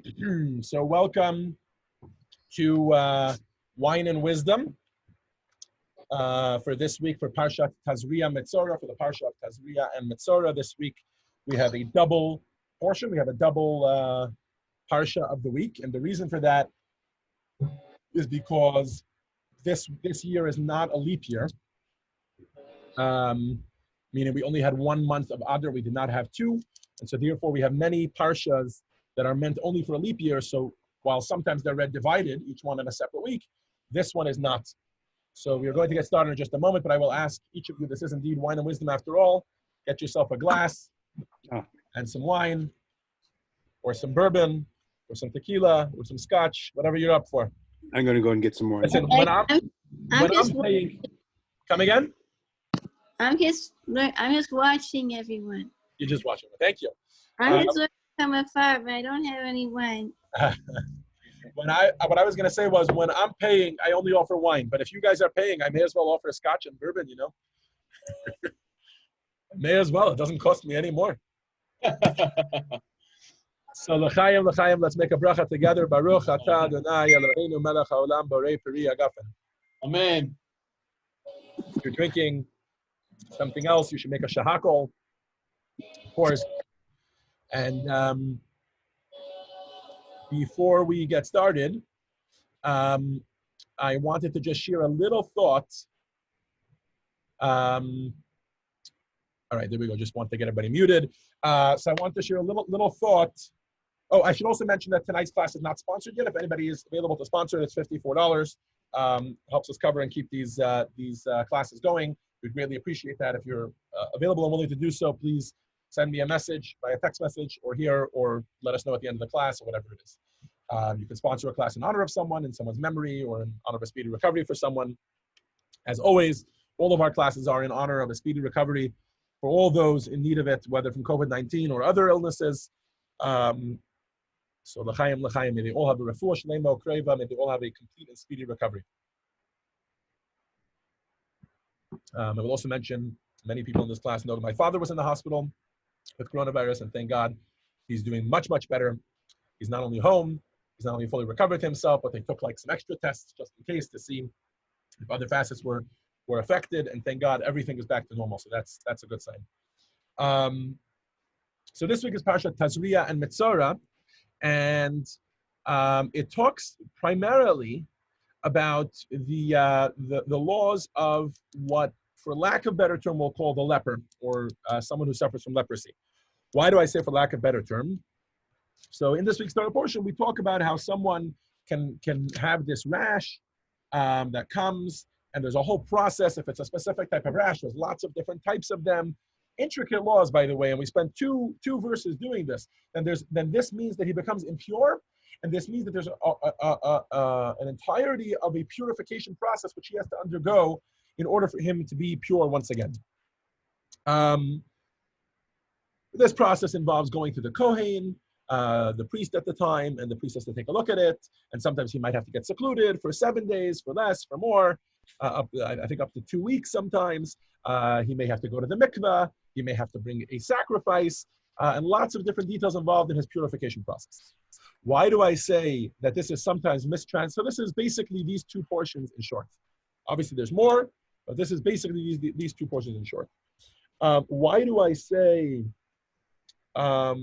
So welcome to Wine and Wisdom for this week for Parshat Tazria-Metzora, for the Parsha of Tazria and Metzora. This week we have a double portion. We have a double Parsha of the week. And the reason for that is because this year is not a leap year, meaning we only had 1 month of Adar. We did not have two. And so therefore we have many Parshas that are meant only for a leap year. So while sometimes they're read divided, each one in a separate week, this one is not. So we are going to get started in just a moment, but I will ask each of you, this is indeed wine and wisdom after all. Get yourself a glass and some wine, or some bourbon, or some tequila, or some scotch, whatever you're up for. I'm going to go and get some more. Listen, when I'm paying, come again? I'm just watching everyone. You're just watching. Thank you. I'm just from afar, but I don't have any wine. What I was going to say was, when I'm paying, I only offer wine. But if you guys are paying, I may as well offer scotch and bourbon, you know. May as well. It doesn't cost me any more. So l'chaim, l'chaim, let's make a bracha together. Baruch atah Adonai Eloheinu melech haolam borei peri hagafen. Amen. If you're drinking something else, you should make a shahakol, of course. And before we get started, I wanted to just share a little thought. All right, there we go. Just want to get everybody muted. So I want to share a little thought. Oh, I should also mention that tonight's class is not sponsored yet. If anybody is available to sponsor, it's $54. Helps us cover and keep these classes going. We'd greatly appreciate that. If you're available and willing to do so, please send me a message by a text message or here, or let us know at the end of the class or whatever it is. You can sponsor a class in honor of someone, in someone's memory, or in honor of a speedy recovery for someone. As always, all of our classes are in honor of a speedy recovery for all those in need of it, whether from COVID-19 or other illnesses. So l'chaim, l'chaim, may they all have a refuah shlema u'kreva, may they all have a complete and speedy recovery. I will also mention, many people in this class know that my father was in the hospital with coronavirus, and thank God he's doing much, much better. He's not only home, he's not only fully recovered himself, but they took like some extra tests just in case to see if other facets were affected, and thank God everything is back to normal. So that's a good sign. So this week is Parshat Tazria and Metzora, and it talks primarily about the laws of what, for lack of a better term, we'll call the leper, or someone who suffers from leprosy. Why do I say for lack of a better term? So in this week's Torah portion, we talk about how someone can have this rash that comes, and there's a whole process. If it's a specific type of rash, there's lots of different types of them. Intricate laws, by the way, and we spent two verses doing this. Then this means that he becomes impure, and this means that there's an entirety of a purification process which he has to undergo in order for him to be pure once again. This process involves going to the Kohen, the priest at the time, and the priest has to take a look at it. And sometimes he might have to get secluded for 7 days, for less, for more, I think up to 2 weeks sometimes. He may have to go to the mikveh. He may have to bring a sacrifice, and lots of different details involved in his purification process. Why do I say that this is sometimes mistranslated? So this is basically these two portions in short. Obviously there's more, but this is basically these two portions in short. Why do I say, I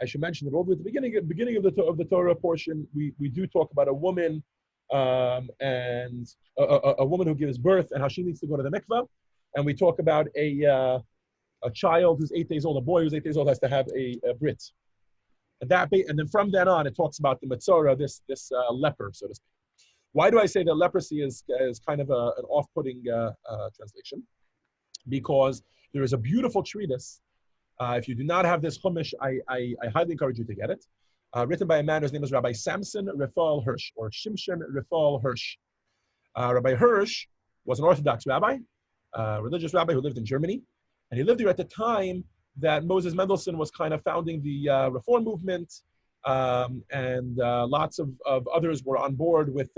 should mention that all the way at the beginning of the Torah portion, we do talk about a woman and a woman who gives birth and how she needs to go to the mikveh, and we talk about a child who's 8 days old, a boy who's 8 days old has to have a brit, and then from then on it talks about the Metzora, this leper, so to speak. Why do I say that leprosy is kind of an off-putting translation? Because there is a beautiful treatise. If you do not have this Chumash, I highly encourage you to get it. Written by a man whose name is Rabbi Samson Raphael Hirsch, or Shimshon Raphael Hirsch. Rabbi Hirsch was an Orthodox rabbi, religious rabbi who lived in Germany. And he lived here at the time that Moses Mendelssohn was kind of founding the Reform movement, and lots of others were on board with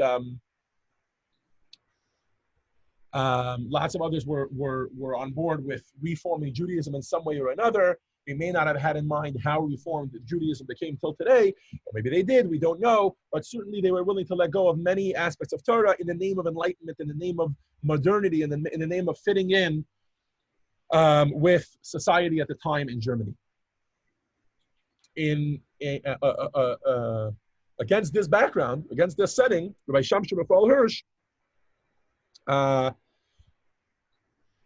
Lots of others were on board with reforming Judaism in some way or another. They may not have had in mind how Reformed Judaism became till today, or maybe they did, we don't know, but certainly they were willing to let go of many aspects of Torah in the name of enlightenment, in the name of modernity, in the name of fitting in with society at the time in Germany. Against this background, against this setting, Rabbi Shamshon Raphael Hirsch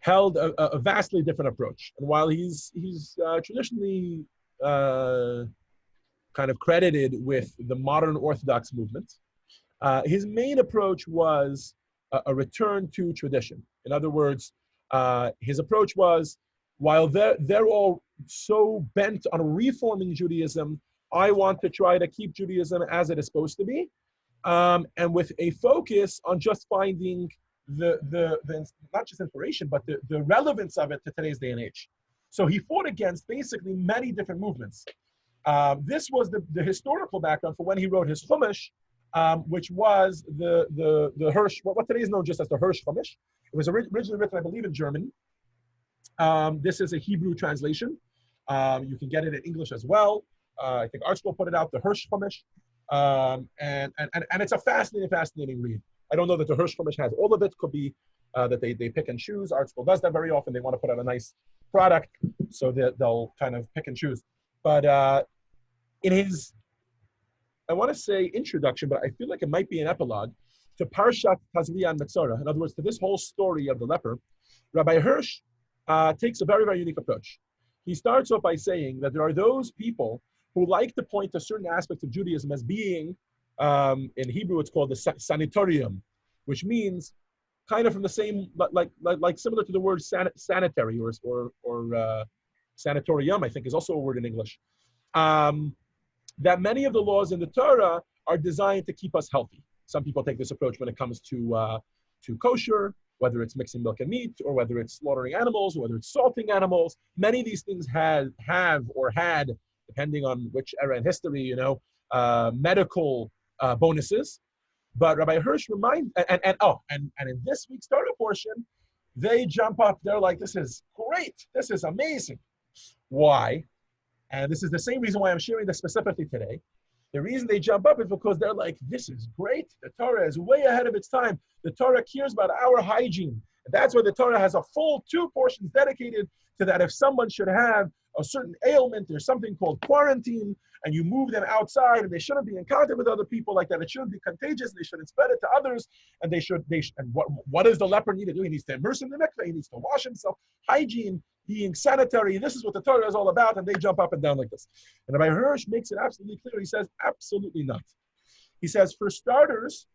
held a vastly different approach. And while he's traditionally kind of credited with the modern Orthodox movement, his main approach was a return to tradition. In other words, his approach was, while they're all so bent on reforming Judaism, I want to try to keep Judaism as it is supposed to be, and with a focus on just finding the not just inspiration, but the relevance of it to today's day and age. So he fought against basically many different movements. This was the historical background for when he wrote his Chumash, which was the Hirsch, what today is known just as the Hirsch Chumash. It was originally written, I believe, in German. This is a Hebrew translation. You can get it in English as well. I think Artschool put it out, the Hirsch Chumash. And it's a fascinating read. I don't know that the Hirsch Chumash has all of it. Could be that they pick and choose. Artschool does that very often. They want to put out a nice product, so that they'll kind of pick and choose. But in his, I want to say introduction, but I feel like it might be an epilogue to Parshat Tazria-Metzora. In other words, to this whole story of the leper, Rabbi Hirsch takes a very, very unique approach. He starts off by saying that there are those people who like to point to certain aspects of Judaism as being, in Hebrew, it's called the sanatorium, which means kind of from the same, like similar to the word sanitary or sanatorium, I think is also a word in English. That many of the laws in the Torah are designed to keep us healthy. Some people take this approach when it comes to kosher, whether it's mixing milk and meat, or whether it's slaughtering animals, or whether it's salting animals. Many of these things have or had, depending on which era in history, medical bonuses. But Rabbi Hirsch reminds, and in this week's Torah portion, they jump up. They're like, "This is great. This is amazing." Why? And this is the same reason why I'm sharing this specifically today. The reason they jump up is because they're like, this is great. The Torah is way ahead of its time. The Torah cares about our hygiene. And that's why the Torah has a full 2 portions dedicated to that. If someone should have a certain ailment, there's something called quarantine, and you move them outside, and they shouldn't be in contact with other people like that. It shouldn't be contagious. They shouldn't spread it to others. And and what does the leper need to do? He needs to immerse in the mikveh. He needs to wash himself. Hygiene, being sanitary. This is what the Torah is all about. And they jump up and down like this. And Rabbi Hirsch makes it absolutely clear. He says, absolutely not. He says, for starters,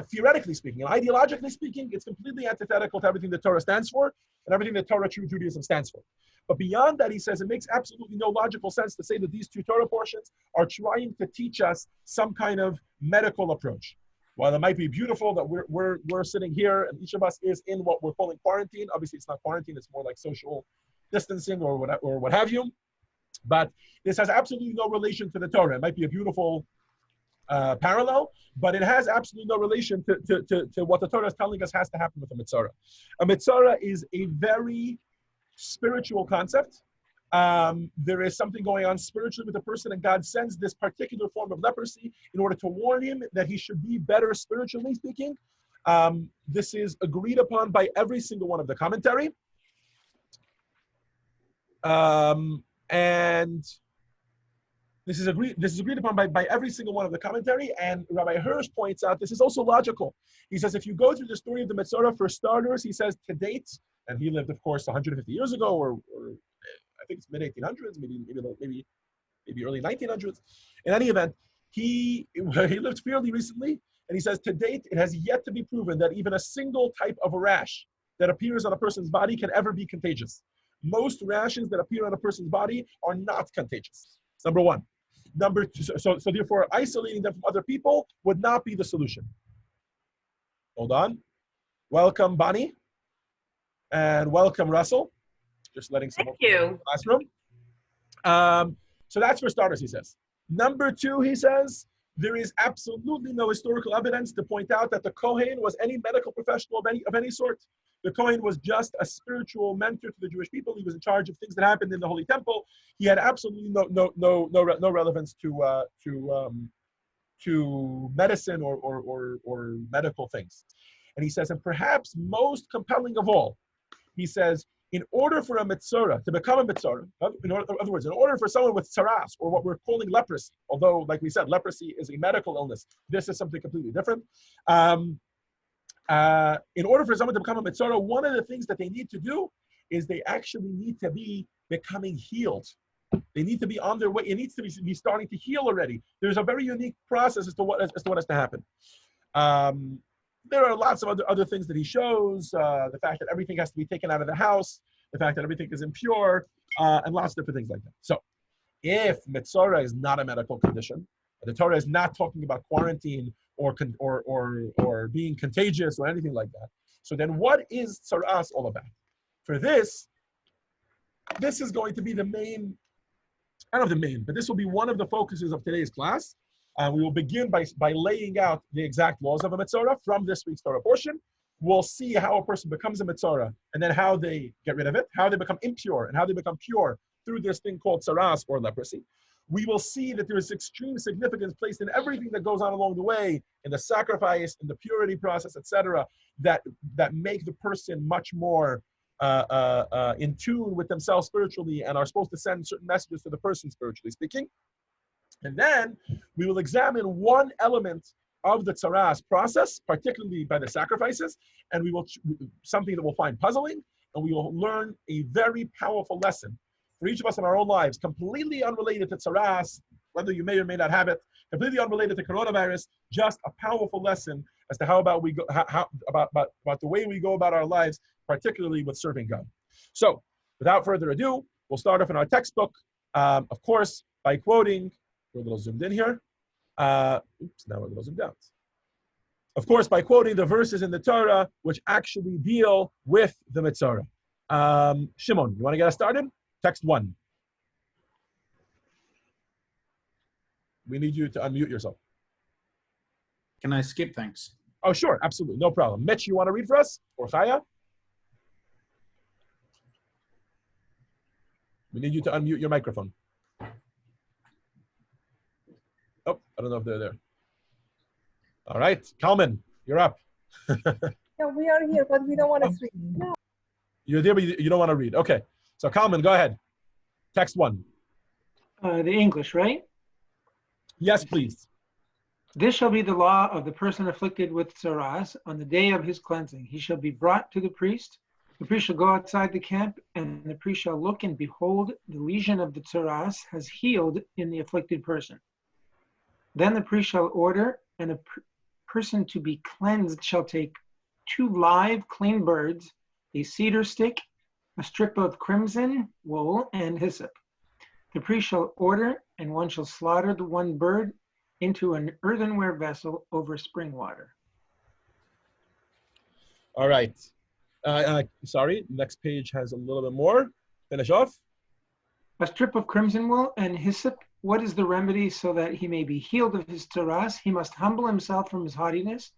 theoretically speaking and ideologically speaking, it's completely antithetical to everything the Torah stands for and everything that Torah True Judaism stands for. But beyond that, he says, it makes absolutely no logical sense to say that these 2 Torah portions are trying to teach us some kind of medical approach. While it might be beautiful that we're sitting here and each of us is in what we're calling quarantine, obviously it's not quarantine, it's more like social distancing or what have you. But this has absolutely no relation to the Torah. It might be a beautiful parallel, but it has absolutely no relation to what the Torah is telling us has to happen with a Metzora. A Metzora is a very spiritual concept. There is something going on spiritually with the person, and God sends this particular form of leprosy in order to warn him that he should be better spiritually speaking. This is agreed upon by every single one of the commentary. And this is agreed upon by every single one of the commentary. And Rabbi Hirsch points out this is also logical. He says, if you go through the story of the Metzora, for starters, he says to date, and he lived, of course, 150 years ago, or I think it's mid-1800s, maybe early 1900s. In any event, he lived fairly recently, and he says, to date, it has yet to be proven that even a single type of a rash that appears on a person's body can ever be contagious. Most rashes that appear on a person's body are not contagious. Number one. Number two, so therefore, isolating them from other people would not be the solution. Hold on. Welcome, Bonnie. And welcome, Russell. Just letting someone Thank you. In the classroom. So that's for starters, he says. Number two, he says, there is absolutely no historical evidence to point out that the Kohen was any medical professional of any sort. The Kohen was just a spiritual mentor to the Jewish people. He was in charge of things that happened in the Holy Temple. He had absolutely no relevance to medicine or medical things. And he says, and perhaps most compelling of all, he says, in order for a Metzora to become a Metzora, in other words, in order for someone with tsaras, or what we're calling leprosy, although, like we said, leprosy is a medical illness, this is something completely different. In order for someone to become a Metzora, one of the things that they need to do is they actually need to be becoming healed. They need to be on their way. It needs to be starting to heal already. There's a very unique process as to what has to happen. There are lots of other things that he shows, the fact that everything has to be taken out of the house, the fact that everything is impure, and lots of different things like that. So if Metzora is not a medical condition, the Torah is not talking about quarantine or being contagious or anything like that, so then what is Tzaras all about? For this is going to be the main, I don't know the main, but this will be one of the focuses of today's class. We will begin by laying out the exact laws of a Metzora from this week's Torah portion. We'll see how a person becomes a Metzora, and then how they get rid of it, how they become impure, and how they become pure through this thing called tsaras or leprosy. We will see that there is extreme significance placed in everything that goes on along the way, in the sacrifice, in the purity process, etc., that make the person much more in tune with themselves spiritually and are supposed to send certain messages to the person spiritually speaking. And then we will examine one element of the tsaras process, particularly by the sacrifices, and we will something that we'll find puzzling, and we will learn a very powerful lesson for each of us in our own lives, completely unrelated to tsaras, whether you may or may not have it, completely unrelated to coronavirus, just a powerful lesson as to how about the way we go about our lives, particularly with serving God. So, without further ado, we'll start off in our textbook, of course, by quoting. We're a little zoomed in here. Now we're a little zoomed out. Of course, by quoting the verses in the Torah which actually deal with the Metzora. Shimon, you want to get us started? Text 1. We need you to unmute yourself. Can I skip? Thanks. Oh, sure. Absolutely. No problem. Mitch, you want to read for us? Or Chaya? We need you to unmute your microphone. Oh, I don't know if they're there. All right. Kalman, you're up. Yeah, we are here, but we don't want to read. No. You're there, but you don't want to read. Okay. So Kalman, go ahead. Text 1. The English, right? Yes, please. This shall be the law of the person afflicted with tsaras on the day of his cleansing. He shall be brought to the priest. The priest shall go outside the camp, and the priest shall look, and behold, the lesion of the tsaras has healed in the afflicted person. Then the priest shall order, and a person to be cleansed shall take 2 live, clean birds, a cedar stick, a strip of crimson wool, and hyssop. The priest shall order, and one shall slaughter the one bird into an earthenware vessel over spring water. All right. Sorry, next page has a little bit more. Finish off. A strip of crimson wool and hyssop. What is the remedy so that he may be healed of his tsaras? He must humble himself from his haughtiness.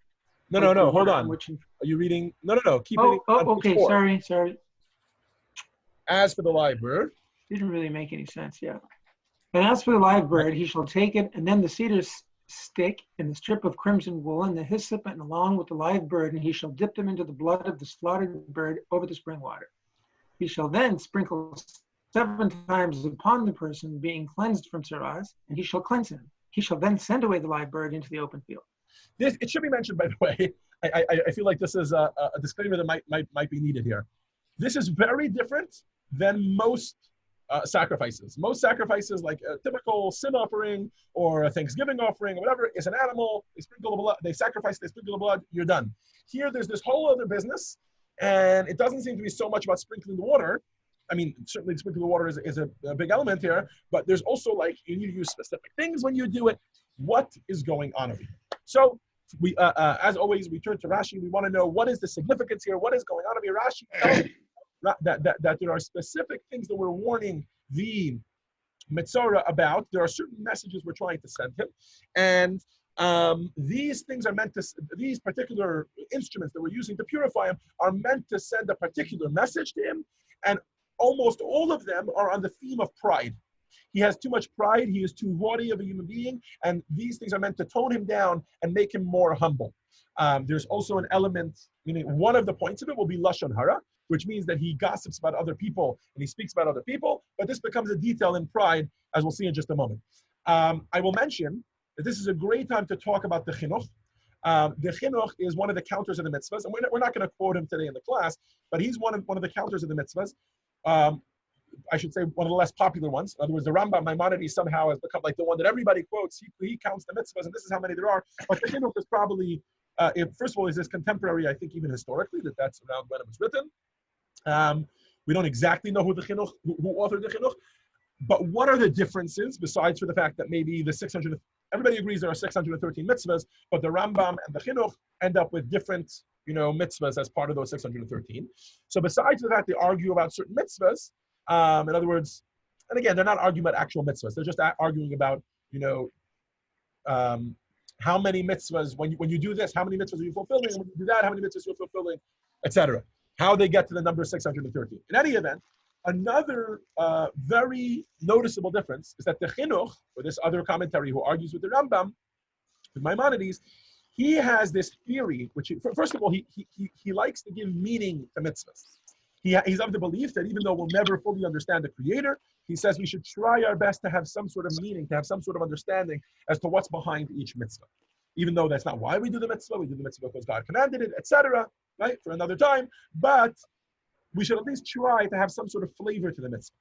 No. Hold on. Are you reading? No. Keep reading. Okay. Sorry. As for the live bird. Didn't really make any sense, yeah. And as for the live bird, he shall take it, and then the cedar stick and the strip of crimson wool and the hyssop, and along with the live bird, and he shall dip them into the blood of the slaughtered bird over the spring water. He shall then sprinkle 7 times upon the person being cleansed from tsaras, and he shall cleanse him. He shall then send away the live bird into the open field. It should be mentioned, by the way. I feel like this is a disclaimer that might be needed here. This is very different than most sacrifices. Most sacrifices, like a typical sin offering or a Thanksgiving offering or whatever, is an animal. They sprinkle the blood. They sacrifice. They sprinkle the blood. You're done. Here, there's this whole other business, and it doesn't seem to be so much about sprinkling the water. I mean, certainly sprinkling the water is a big element here, but there's also like you need to use specific things when you do it. What is going on over here? So we, as always, we turn to Rashi. We want to know what is the significance here. What is going on over here? Rashi tells that there are specific things that we're warning the Metzora about. There are certain messages we're trying to send him, and These things are meant to, these particular instruments that we're using to purify him are meant to send a particular message to him. And almost all of them are on the theme of pride. He has too much pride. He is too haughty of a human being. And these things are meant to tone him down and make him more humble. There's also an element, meaning one of the points of it will be Lashon Hara, which means that he gossips about other people and he speaks about other people. But this becomes a detail in pride, as we'll see in just a moment. I will mention that this is a great time to talk about the chinuch. The chinuch is one of the counters of the mitzvahs, and we're not going to quote him today in the class, but he's one of the counters of the mitzvahs. I should say one of the less popular ones. In other words, the Rambam Maimonides somehow has become like the one that everybody quotes. He counts the mitzvahs, and this is how many there are. But the chinuch is probably, first of all, is this contemporary, I think even historically, that's around when it was written. We don't exactly know who authored the chinuch. But what are the differences, besides for the fact that maybe the 600, everybody agrees there are 613 mitzvahs, but the Rambam and the Chinuch end up with different, mitzvahs as part of those 613. So besides the fact they argue about certain mitzvahs, in other words, and again, they're not arguing about actual mitzvahs, they're just arguing about, how many mitzvahs, when you do this, how many mitzvahs are you fulfilling, and when you do that, how many mitzvahs you're fulfilling, etc. How they get to the number 613. In any event, another very noticeable difference is that the Chinuch, or this other commentary who argues with the Rambam, with Maimonides, he has this theory, which, first of all, he likes to give meaning to mitzvahs. He's of the belief that even though we'll never fully understand the Creator, he says we should try our best to have some sort of meaning, to have some sort of understanding as to what's behind each mitzvah. Even though that's not why we do the mitzvah because God commanded it, etc., right, for another time, but we should at least try to have some sort of flavor to the mitzvah.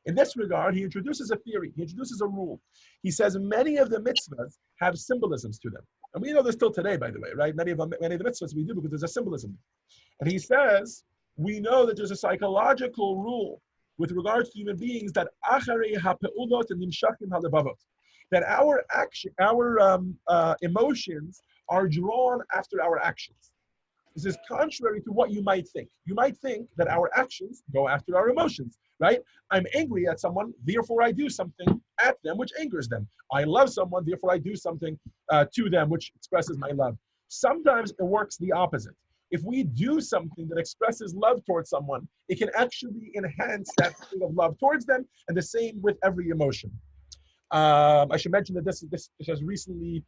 In this regard, he introduces a theory, he introduces a rule. He says many of the mitzvahs have symbolisms to them. And we know this still today, by the way, right? Many of the mitzvahs we do because there's a symbolism. And he says, we know that there's a psychological rule with regards to human beings that acharei ha'pe'ulot and nimshachim ha'levavot, that our emotions are drawn after our actions. This is contrary to what you might think. You might think that our actions go after our emotions, right? I'm angry at someone, therefore I do something at them which angers them. I love someone, therefore I do something to them which expresses my love. Sometimes it works the opposite. If we do something that expresses love towards someone, it can actually enhance that feeling of love towards them, and the same with every emotion. I should mention that this has recently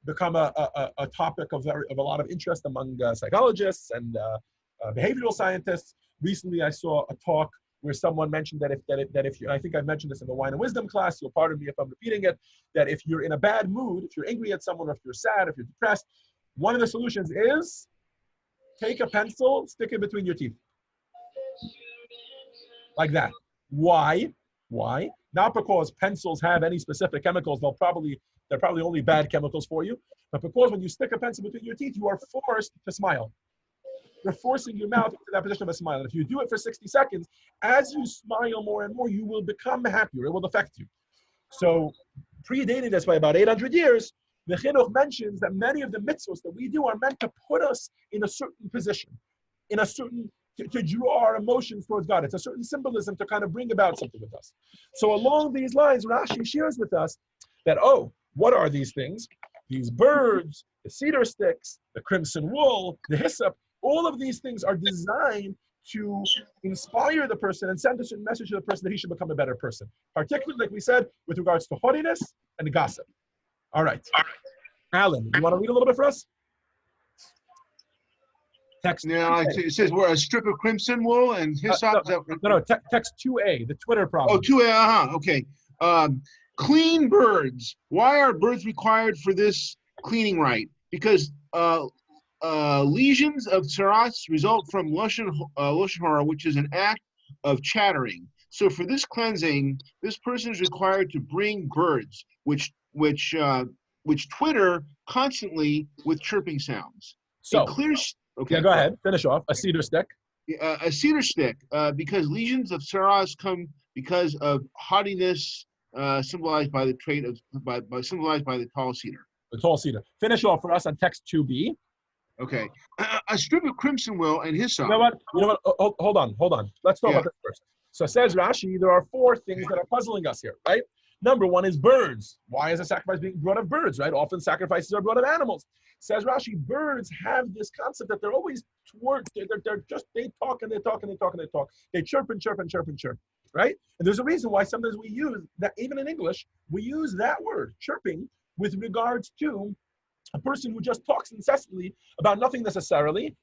become a topic of a lot of interest among psychologists and behavioral scientists. Recently, I saw a talk where someone mentioned that if you, I think I mentioned this in the Wine and Wisdom class, you'll pardon me if I'm repeating it, that if you're in a bad mood, if you're angry at someone, or if you're sad, if you're depressed, one of the solutions is take a pencil, stick it between your teeth. Like that. Why? Why? Not because pencils have any specific chemicals, they're probably only bad chemicals for you, but because when you stick a pencil between your teeth, you are forced to smile. You're forcing your mouth into that position of a smile. And if you do it for 60 seconds, as you smile more and more, you will become happier. It will affect you. So, predating this by about 800 years, the Chinuch mentions that many of the mitzvahs that we do are meant to put us in a certain position, in a certain, to draw our emotions towards God. It's a certain symbolism to kind of bring about something with us. So along these lines, Rashi shares with us that, what are these things? These birds, the cedar sticks, the crimson wool, the hyssop, all of these things are designed to inspire the person and send a certain message to the person that he should become a better person. Particularly, like we said, with regards to haughtiness and gossip. All right. Alan, you want to read a little bit for us? Text. Yeah, it says we're a strip of crimson wool and hyssop. Text 2A, the Twitter problem. Oh, 2A, okay. Clean birds. Why are birds required for this cleaning rite? Because lesions of tsaras result from lashon hara, which is an act of chattering. So for this cleansing, this person is required to bring birds, which twitter constantly with chirping sounds. So, okay. Yeah, go ahead. Finish off. A cedar stick. A cedar stick, because lesions of tsaras come because of haughtiness, symbolized by the trait of symbolized by the tall cedar. The tall cedar. Finish off for us on text 2B. Okay. A strip of crimson wool and hyssop. You know what? Hold on. Let's talk about this first. So says Rashi, there are 4 things that are puzzling us here, right? Number one is birds. Why is a sacrifice being brought of birds, right? Often sacrifices are brought of animals. Says Rashi, birds have this concept that they're always they're just, they talk and they talk and they talk and they talk. They chirp and chirp and chirp and chirp, right? And there's a reason why sometimes we use that, even in English, we use that word, chirping, with regards to a person who just talks incessantly about nothing necessarily.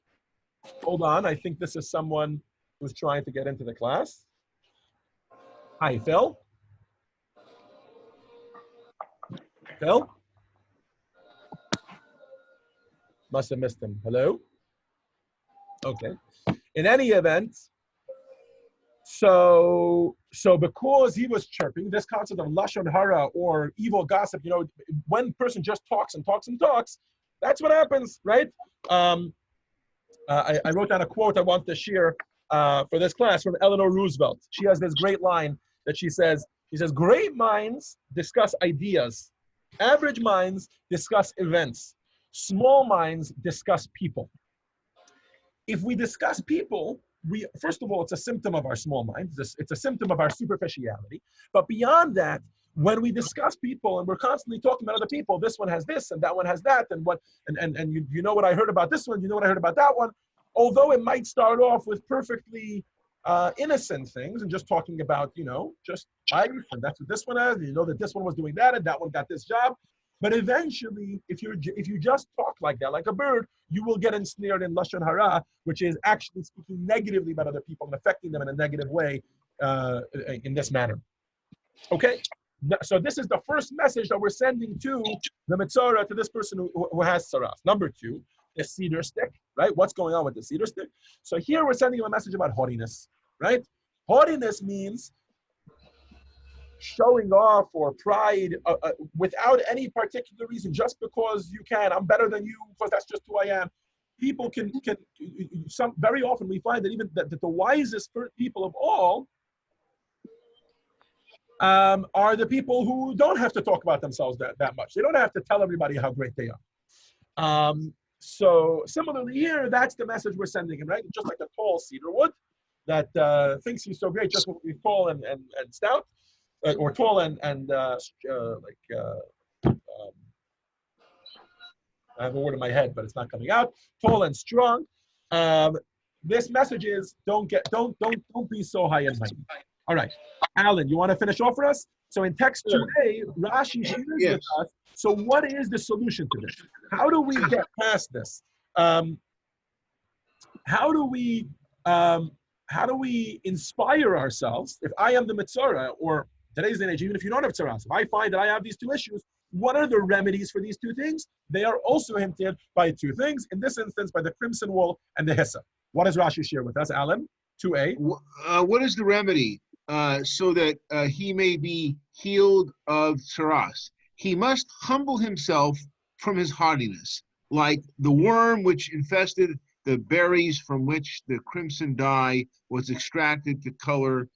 Hold on, I think this is someone who's trying to get into the class. Hi, Phil. Phil? Must have missed him. Hello? Okay. In any event, so because he was chirping, this concept of lashon hara, or evil gossip, you know, when a person just talks and talks and talks, that's what happens, right? I wrote down a quote I want to share for this class from Eleanor Roosevelt. She has this great line that she says, great minds discuss ideas. Average minds discuss events. Small minds discuss people. If we discuss people, first of all, it's a symptom of our small minds. It's a symptom of our superficiality. But beyond that, when we discuss people and we're constantly talking about other people, this one has this and that one has that, and you know what I heard about this one, you know what I heard about that one. Although it might start off with perfectly innocent things and just talking about, you know, just life, and that's what this one has, and you know that this one was doing that and that one got this job. But eventually, if you just talk like that, like a bird, you will get ensnared in lashon hara, which is actually speaking negatively about other people and affecting them in a negative way in this manner. Okay, so this is the first message that we're sending to the Metzora, to this person who has saras. Number two, the cedar stick, right? What's going on with the cedar stick? So here we're sending him a message about haughtiness, right? Haughtiness means showing off or pride without any particular reason, just because you can. I'm better than you because that's just who I am. People can very often we find that even that the wisest people of all are the people who don't have to talk about themselves that much. They don't have to tell everybody how great they are. So similarly here, that's the message we're sending him, right? Just like the tall cedar wood that thinks he's so great, just because he's tall and stout. Or tall and I have a word in my head, but it's not coming out. Tall and strong. This message is don't be so high and mighty. All right, Alan, you want to finish off for us? So in text 2a, Rashi shares with us. So what is the solution to this? How do we get past this? How do we inspire ourselves? If I am the Metzora, or today's day and age, even if you don't have tzaras, if I find that I have these two issues, what are the remedies for these two things? They are also hinted by two things. In this instance, by the crimson wool and the hyssop. What does Rashi share with us, Alan? 2a. What is the remedy so that he may be healed of tzaras? He must humble himself from his haughtiness, like the worm which infested the berries from which the crimson dye was extracted to color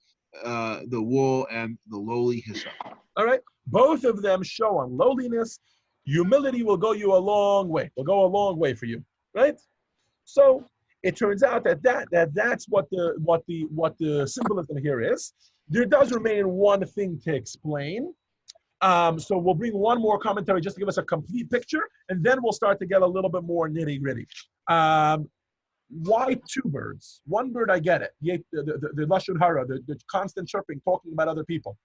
the wool and the lowly hyssop. All right. Both of them show on lowliness. Humility will go you a long way. Will go a long way for you, right? So it turns out that's what the symbolism here is. There does remain one thing to explain. So we'll bring one more commentary just to give us a complete picture, and then we'll start to get a little bit more nitty-gritty. Why two birds? One bird, I get it. The lashon hara, the constant chirping, talking about other people.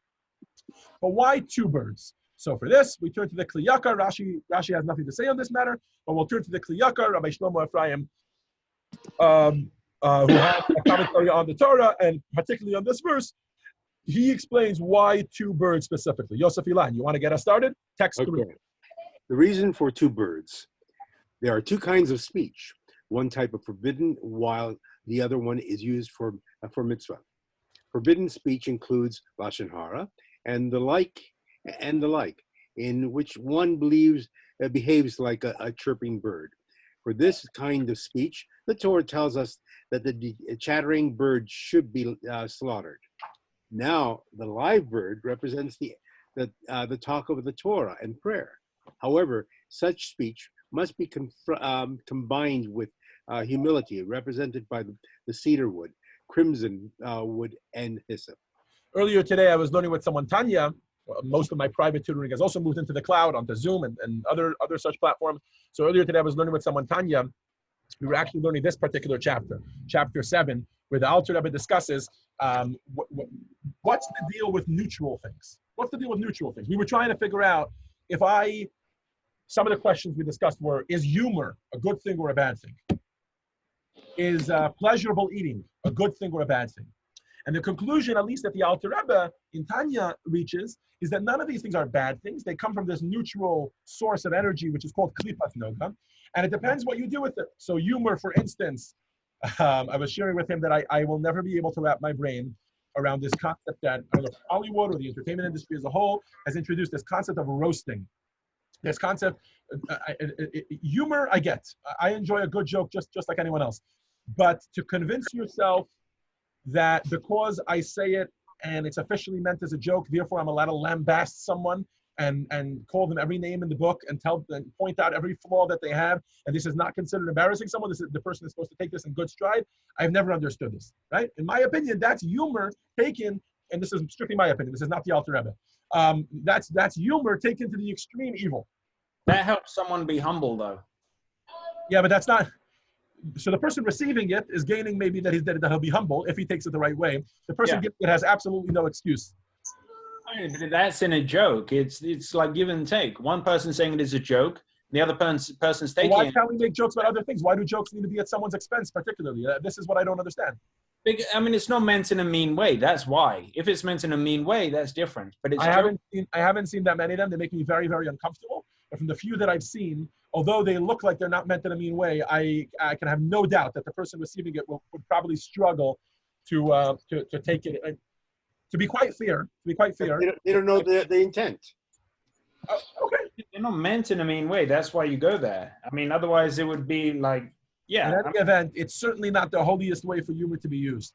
But why two birds? So for this, we turn to the Kli Yakar. Rashi has nothing to say on this matter, but we'll turn to the Kli Yakar, Rabbi Shlomo Ephraim, who has a commentary on the Torah, and particularly on this verse. He explains why two birds specifically. Yosef Ilan, you want to get us started? Text 3. Okay. The reason for two birds. There are two kinds of speech. One type of forbidden, while the other one is used for mitzvah. Forbidden speech includes lashon hara and the like, in which one behaves like a chirping bird. For this kind of speech, the Torah tells us that the chattering bird should be slaughtered. Now, the live bird represents the talk of the Torah and prayer. However, such speech must be combined with humility, represented by the cedar wood, crimson wood, and hyssop. Earlier today, I was learning with someone, Tanya, most of my private tutoring has also moved into the cloud, onto Zoom and other such platforms. So earlier today, I was learning with someone, Tanya. We were actually learning this particular chapter, chapter 7, where the Alter Rebbe discusses what's the deal with neutral things. What's the deal with neutral things? We were trying to figure out some of the questions we discussed were, is humor a good thing or a bad thing? Is pleasurable eating a good thing or a bad thing? And the conclusion, at least that the Alter Rebbe in Tanya reaches, is that none of these things are bad things. They come from this neutral source of energy, which is called klipat noga, and it depends what you do with it. So humor, for instance, I was sharing with him that I will never be able to wrap my brain around this concept that Hollywood or the entertainment industry as a whole has introduced, this concept of roasting. This concept, humor, I get. I enjoy a good joke just like anyone else. But to convince yourself that because I say it and it's officially meant as a joke, therefore I'm allowed to lambast someone and call them every name in the book and point out every flaw that they have, and this is not considered embarrassing someone, the person is supposed to take this in good stride. I've never understood this, right? In my opinion, that's humor taken, and this is strictly my opinion, this is not the Alter Rebbe. That's humor taken to the extreme evil. That helps someone be humble, though. Yeah, but that's not. So the person receiving it is gaining maybe that he'll be humble if he takes it the right way. The person giving it has absolutely no excuse. I mean, but that's in a joke. It's like give and take. One person saying it is a joke, the other person's taking Why it. can't we make jokes about other things? Why do jokes need to be at someone's expense, particularly? This is what I don't understand. I mean, it's not meant in a mean way. That's why. If it's meant in a mean way, that's different. But I haven't seen that many of them. They make me very, very uncomfortable. But from the few that I've seen, although they look like they're not meant in a mean way, I can have no doubt that the person receiving it would probably struggle to take it. To be quite fair, They don't know the intent. Okay. They're not meant in a mean way. That's why you go there. I mean, otherwise it would be like, yeah. In any event, it's certainly not the holiest way for humor to be used.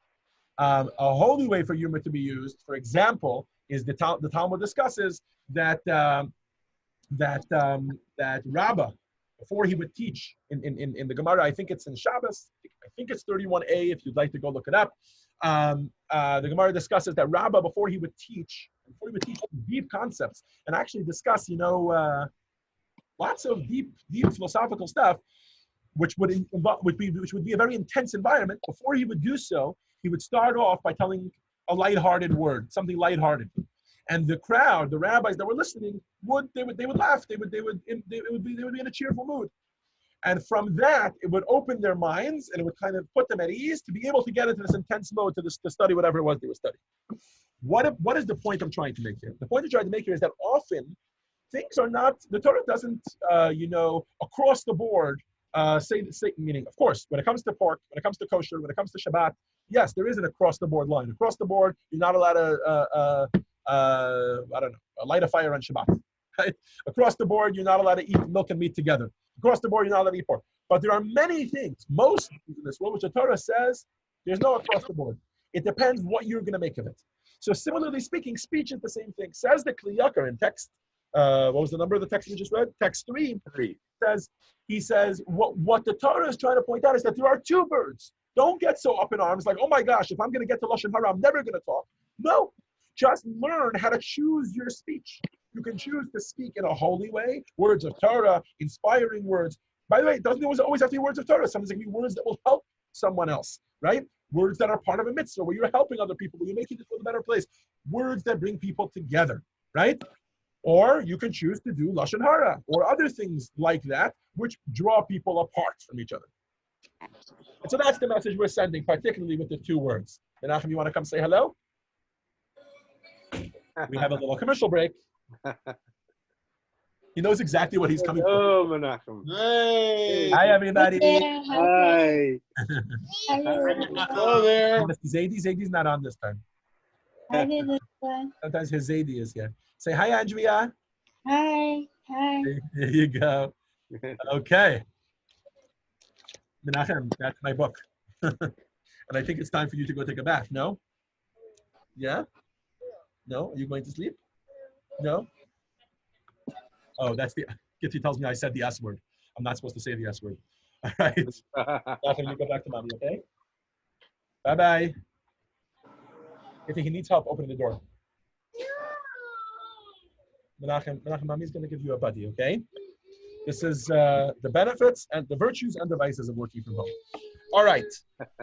A holy way for humor to be used, for example, is the Talmud discusses that Rabbah, before he would teach in the Gemara, I think it's in Shabbos, I think it's 31a, if you'd like to go look it up. The Gemara discusses that Rabbah, before he would teach deep concepts and actually discuss, lots of deep philosophical stuff, which would be a very intense environment. Before he would do so, he would start off by telling a lighthearted word, something lighthearted, and the crowd, the rabbis that were listening, would laugh. They would be in a cheerful mood. And from that, it would open their minds and it would kind of put them at ease to be able to get into this intense mode to study whatever it was they were studying. What is the point I'm trying to make here? The point I'm trying to make here is that often things are not, the Torah doesn't, across the board, say, meaning, of course, when it comes to pork, when it comes to kosher, when it comes to Shabbat, yes, there is an across the board line. Across the board, you're not allowed to, light a fire on Shabbat. Right? Across the board, you're not allowed to eat milk and meat together. Across the board, you're not allowed to eat pork. But there are many things, most things in this world, which the Torah says there's no across the board. It depends what you're going to make of it. So similarly speaking, speech is the same thing. Says the Kli Yakar in text, what was the number of the text we just read? Text 3. He says, what the Torah is trying to point out is that there are two birds. Don't get so up in arms like, oh my gosh, if I'm going to get to Lashon Hara, I'm never going to talk. No, just learn how to choose your speech. You can choose to speak in a holy way, words of Torah, inspiring words. By the way, it doesn't always have to be words of Torah. Sometimes it can be words that will help someone else, right? Words that are part of a mitzvah, where you're helping other people, where you're making this world a better place. Words that bring people together, right? Or you can choose to do Lashon Hara or other things like that, which draw people apart from each other. And so that's the message we're sending, particularly with the two words. Menachem, you want to come say hello? We have a little commercial break. He knows exactly what he's coming for. Oh, Menachem. Hey. Hi, everybody. Hi. Hello there. Zadie's not on this time. I did this one. Sometimes his Zadie is here. Say hi, Andrea. Hi. Hi. There you go. Okay. Menachem, that's my book. And I think it's time for you to go take a bath. No? Yeah? No? Are you going to sleep? No? Oh, that's the, Kitty tells me I said the S word. I'm not supposed to say the S word. All right. Menachem, you go back to mommy, okay? Bye-bye. I think he needs help opening the door. Menachem, Mami's going to give you a buddy, okay? This is the benefits and the virtues and the vices of working from home. All right,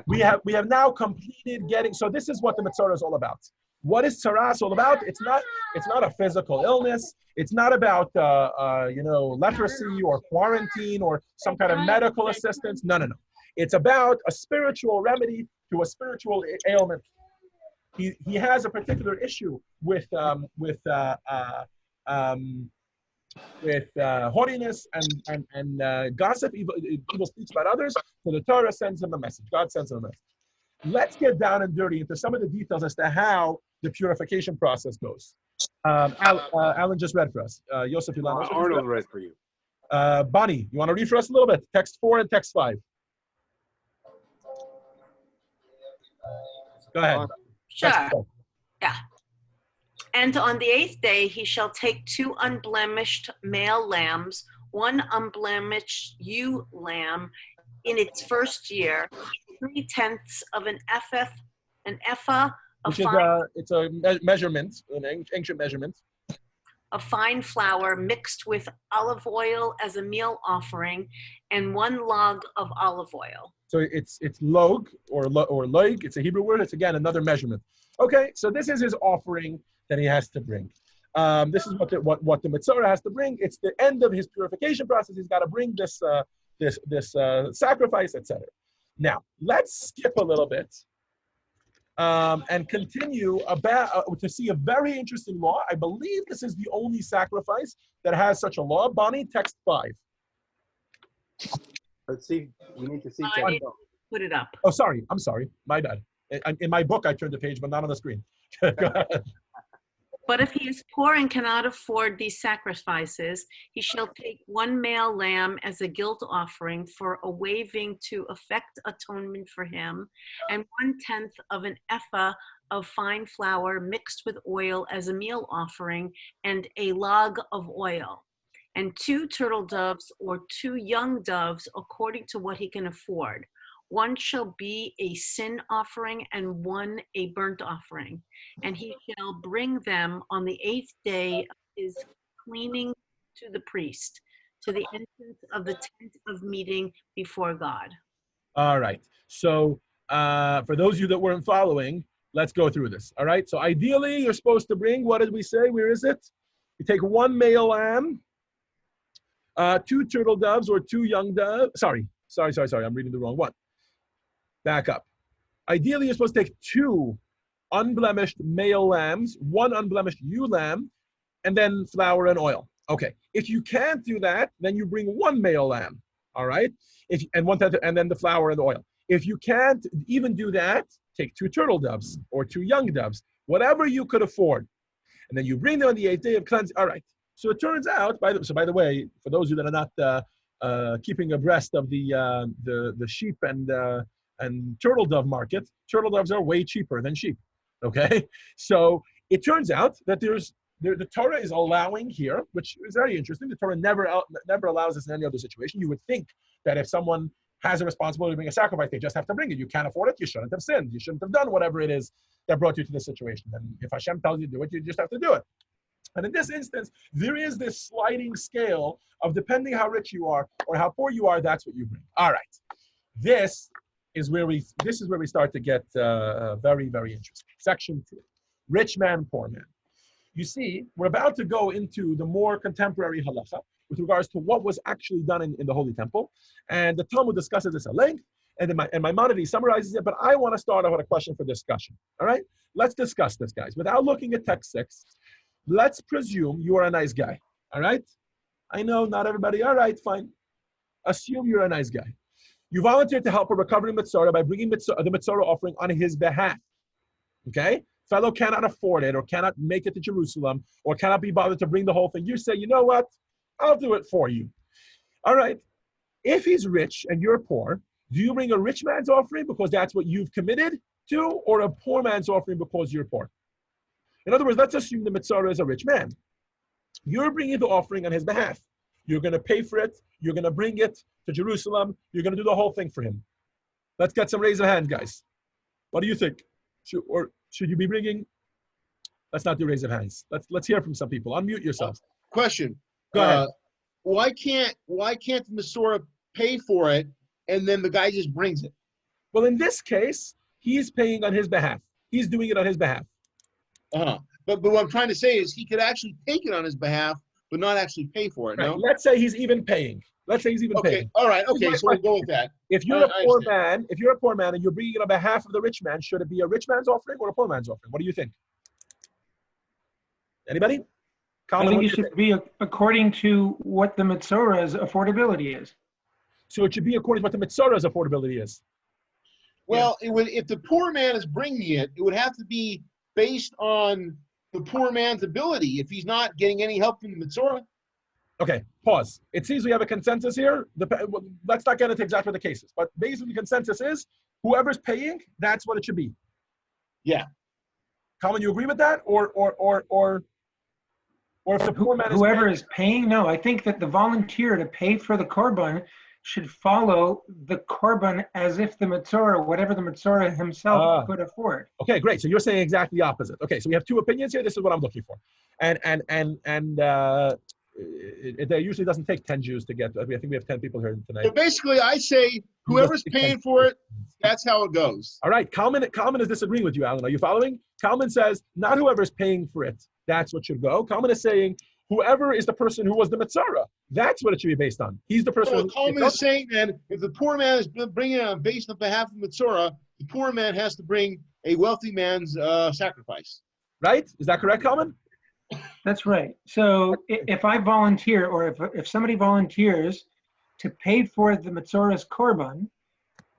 we have now completed getting. So this is what the Metzora is all about. What is Tzaras all about? It's not a physical illness. It's not about leprosy or quarantine or some kind of medical assistance. No. It's about a spiritual remedy to a spiritual ailment. He has a particular issue with haughtiness and gossip, evil speech about others. So the Torah sends him a message. God sends him a message. Let's get down and dirty into some of the details as to how the purification process goes. Alan just read for us. Yosef Ilana. Arnold read for you. Bonnie, you want to read for us a little bit? Text 4 and text 5. Go ahead. Sure. Yeah. And on the 8th day, he shall take 2 unblemished male lambs, 1 unblemished ewe lamb in its first year, 3/10 of an ephah of fine, it's a measurement, an ancient measurement. of fine flour mixed with olive oil as a meal offering, and 1 log of olive oil. So it's log or loig. It's a Hebrew word. It's again another measurement. Okay, so this is his offering that he has to bring. This is what the Metzora has to bring. It's the end of his purification process. He's got to bring this sacrifice, etc. Now let's skip a little bit and continue to see a very interesting law. I believe this is the only sacrifice that has such a law. Bonnie, text 5. Let's see. We need to see. I didn't put it up. Oh, sorry. I'm sorry. My bad. In my book, I turned the page, but not on the screen. Go ahead. But if he is poor and cannot afford these sacrifices, he shall take 1 male lamb as a guilt offering for a waving to effect atonement for him, and 1/10 of an ephah of fine flour mixed with oil as a meal offering, and a log of oil, and 2 turtle doves or 2 young doves according to what he can afford. 1 shall be a sin offering and 1 a burnt offering. And he shall bring them on the 8th day of his cleaning to the priest, to the entrance of the tent of meeting before God. All right. So for those of you that weren't following, let's go through this. All right. So ideally, you're supposed to bring, what did we say? Where is it? You take 1 male lamb, 2 turtle doves or 2 young doves. Sorry. I'm reading the wrong one. Back up. Ideally, you're supposed to take 2 unblemished male lambs, 1 unblemished ewe lamb, and then flour and oil. Okay. If you can't do that, then you bring 1 male lamb. All right. And then the flour and the oil. If you can't even do that, take 2 turtle doves or 2 young doves, whatever you could afford, and then you bring them on the 8th day of cleansing. All right. So it turns out. By the way, for those of you that are not keeping abreast of the sheep and turtle dove market, turtle doves are way cheaper than sheep. Okay, so it turns out that the Torah is allowing here, which is very interesting. The Torah never allows this in any other situation. You would think that if someone has a responsibility to bring a sacrifice, they just have to bring it. You can't afford it, you shouldn't have sinned. You shouldn't have done whatever it is that brought you to this situation. And if Hashem tells you to do it, you just have to do it. And in this instance, there is this sliding scale of depending how rich you are or how poor you are, that's what you bring. All right, this is where we start to get very, very interesting. Section 2, rich man, poor man. You see, we're about to go into the more contemporary halacha with regards to what was actually done in the Holy Temple. And the Talmud discusses this at length, and Maimonides summarizes it, but I want to start out with a question for discussion. All right? Let's discuss this, guys. Without looking at text 6, let's presume you are a nice guy. All right? I know not everybody. All right, fine. Assume you're a nice guy. You volunteered to help a recovering Metzora by bringing the Metzora offering on his behalf. Okay? Fellow cannot afford it or cannot make it to Jerusalem or cannot be bothered to bring the whole thing. You say, you know what? I'll do it for you. All right. If he's rich and you're poor, do you bring a rich man's offering because that's what you've committed to, or a poor man's offering because you're poor? In other words, let's assume the Metzora is a rich man. You're bringing the offering on his behalf. You're going to pay for it. You're going to bring it to Jerusalem. You're going to do the whole thing for him. Let's get some raise of hands, guys. What do you think? Should you be bringing Let's not do raise of hands. Let's hear from some people. Unmute yourselves. Question. Go ahead. Why can't the Metzora pay for it and then the guy just brings it? Well, in this case, he's paying on his behalf. He's doing it on his behalf. But what I'm trying to say is he could actually take it on his behalf, but not actually pay for it. Right. No. Let's say he's even paying. Okay. All right. Okay. So we'll go with that. If you're a poor man, and you're bringing it on behalf of the rich man, should it be a rich man's offering or a poor man's offering? What do you think? Anybody? I think it should be according to what the Metzora's affordability is. So it should be according to what the Metzora's affordability is. Well, it would, if the poor man is bringing it, it would have to be based on the poor man's ability. If he's not getting any help from the Metzora. Okay, pause. It seems we have a consensus here. Let's not get into exactly what the case is, but basically the consensus is whoever's paying, that's what it should be. Yeah. Colin, you agree with that, or if the poor man whoever is paying? No, I think that the volunteer to pay for the korban should follow the korban as if the Metzora, whatever the Metzora himself could afford. Okay, great. So you're saying exactly the opposite. Okay, so we have two opinions here. This is what I'm looking for, and it usually doesn't take 10 Jews to get. I think we have 10 people here tonight. So basically, I say whoever's paying for it, that's how it goes. All right, Kalman is disagreeing with you, Alan. Are you following? Kalman says not whoever's paying for it. That's what should go. Kalman is saying whoever is the person who was the Metzora. That's what it should be based on. He's the person. So Kalman is saying that if the poor man is bringing it on based on behalf of Metzora, the poor man has to bring a wealthy man's sacrifice. Right? Is that correct, Kalman? That's right. So if I volunteer, or if somebody volunteers to pay for the Metzora's korban,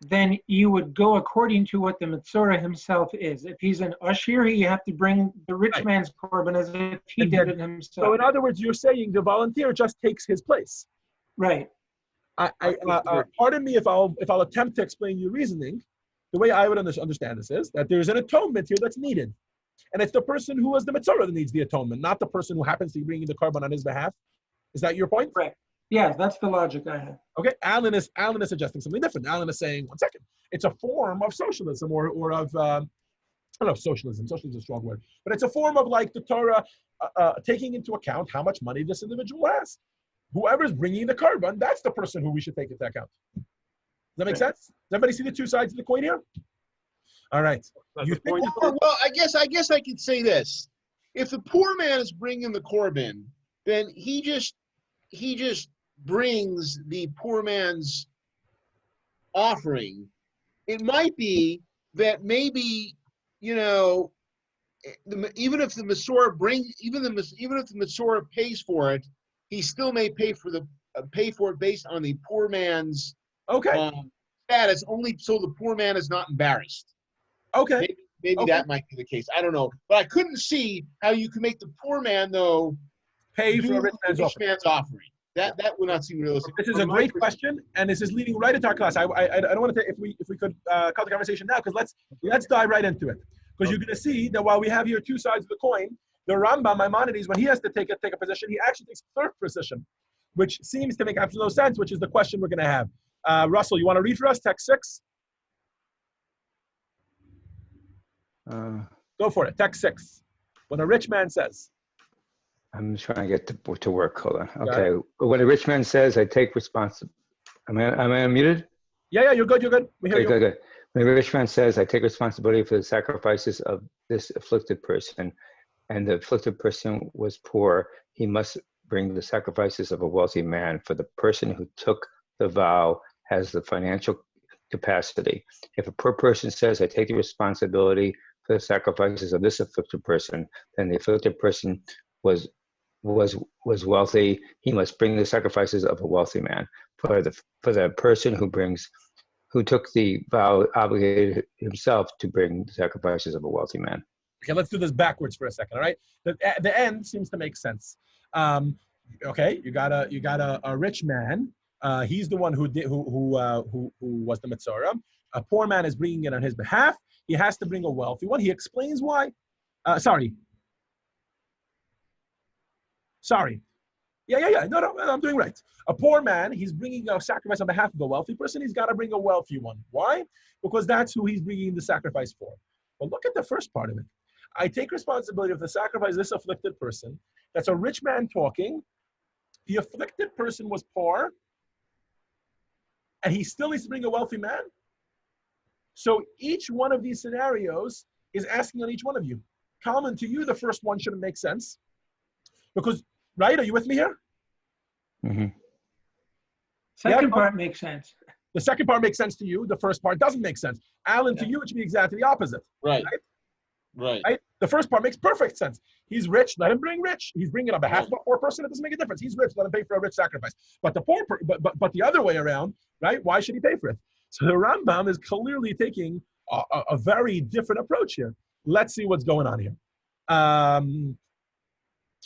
then you would go according to what the Metzora himself is. If he's an usher, you have to bring the rich man's korban as if he did it himself. So in other words, you're saying the volunteer just takes his place. Right. Pardon me if I'll attempt to explain your reasoning. The way I would understand this is that there's an atonement here that's needed. And it's the person who was the Metzora that needs the atonement, not the person who happens to be bringing the korban on his behalf. Is that your point? Right. Yeah, that's the logic I have. Okay, Alan is suggesting something different. Alan is saying, one second, it's a form of socialism or of, I don't know, socialism. Socialism is a strong word. But it's a form of like the Torah taking into account how much money this individual has. Whoever's bringing the korban, that's the person who we should take into account. Does that make sense? Does everybody see the two sides of the coin here? All right. Well, I guess I could say this: if the poor man is bringing the korban, then he just brings the poor man's offering. It might be that maybe even if the Metzora even if the Metzora pays for it, he still may pay for it based on the poor man's status, only so the poor man is not embarrassed. Okay. Maybe that might be the case. I don't know. But I couldn't see how you can make the poor man, though, pay for a rich man's offering. That would not seem realistic. This is a great question, and this is leading right into our class. I don't want to take, if we could cut the conversation now, because let's dive right into it. Because you're going to see that while we have here two sides of the coin, the Rambam, Maimonides, when he has to take a position, he actually takes a third position, which seems to make absolute no sense, which is the question we're going to have. Russell, you want to read for us text 6? Go for it. Text 6. When a rich man says. I'm trying to get to work. Hold on. Okay. When a rich man says, I take responsibility. Am I unmuted? Yeah, you're good. You're good. We hear you. Good. When a rich man says, I take responsibility for the sacrifices of this afflicted person, and the afflicted person was poor, he must bring the sacrifices of a wealthy man, for the person who took the vow has the financial capacity. If a poor person says, I take the responsibility for the sacrifices of this afflicted person, then the afflicted person was wealthy, he must bring the sacrifices of a wealthy man. For the person who took the vow obligated himself to bring the sacrifices of a wealthy man. Okay, let's do this backwards for a second. All right, the end seems to make sense. Okay, you got a rich man. He's the one who was the Metzora. A poor man is bringing it on his behalf. He has to bring a wealthy one. He explains why. Sorry. Yeah. No, I'm doing right. A poor man, he's bringing a sacrifice on behalf of a wealthy person. He's got to bring a wealthy one. Why? Because that's who he's bringing the sacrifice for. But look at the first part of it. I take responsibility of the sacrifice of this afflicted person. That's a rich man talking. The afflicted person was poor, and he still needs to bring a wealthy man. So each one of these scenarios is asking on each one of you. Common to you, the first one shouldn't make sense. Because, right, are you with me here? Mm-hmm. Second part makes sense. The second part makes sense to you. The first part doesn't make sense. Alan, to you, it should be exactly the opposite. Right. Right. The first part makes perfect sense. He's rich, let him bring rich. He's bringing on behalf of a poor person. It doesn't make a difference. He's rich, let him pay for a rich sacrifice. But the poor, but the other way around, right? Why should he pay for it? So the Rambam is clearly taking a very different approach here. Let's see what's going on here.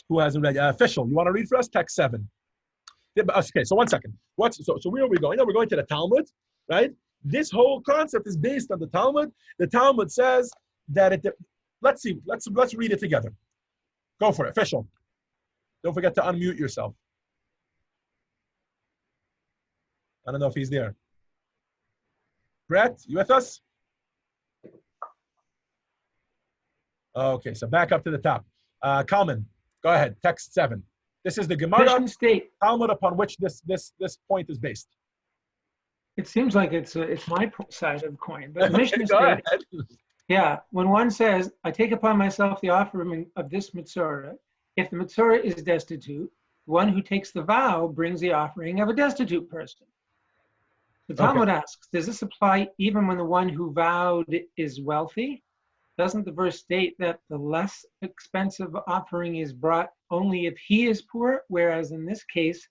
Who hasn't read? Official, you want to read for us? Text 7. Okay, so 1 second. So where are we going? No, we're going to the Talmud, right? This whole concept is based on the Talmud. The Talmud says that let's read it together. Go for it. Official. Don't forget to unmute yourself. I don't know if he's there. Brett, you with us? Okay, so back up to the top. Kalman, go ahead. Text 7. This is the Gemara Talmud upon which this point is based. It seems like it's my side of the coin, but Mishnah State. Yeah, when one says, "I take upon myself the offering of this Metzora," if the Metzora is destitute, one who takes the vow brings the offering of a destitute person. The Talmud asks, does this apply even when the one who vowed is wealthy? Doesn't the verse state that the less expensive offering is brought only if he is poor, whereas in this case,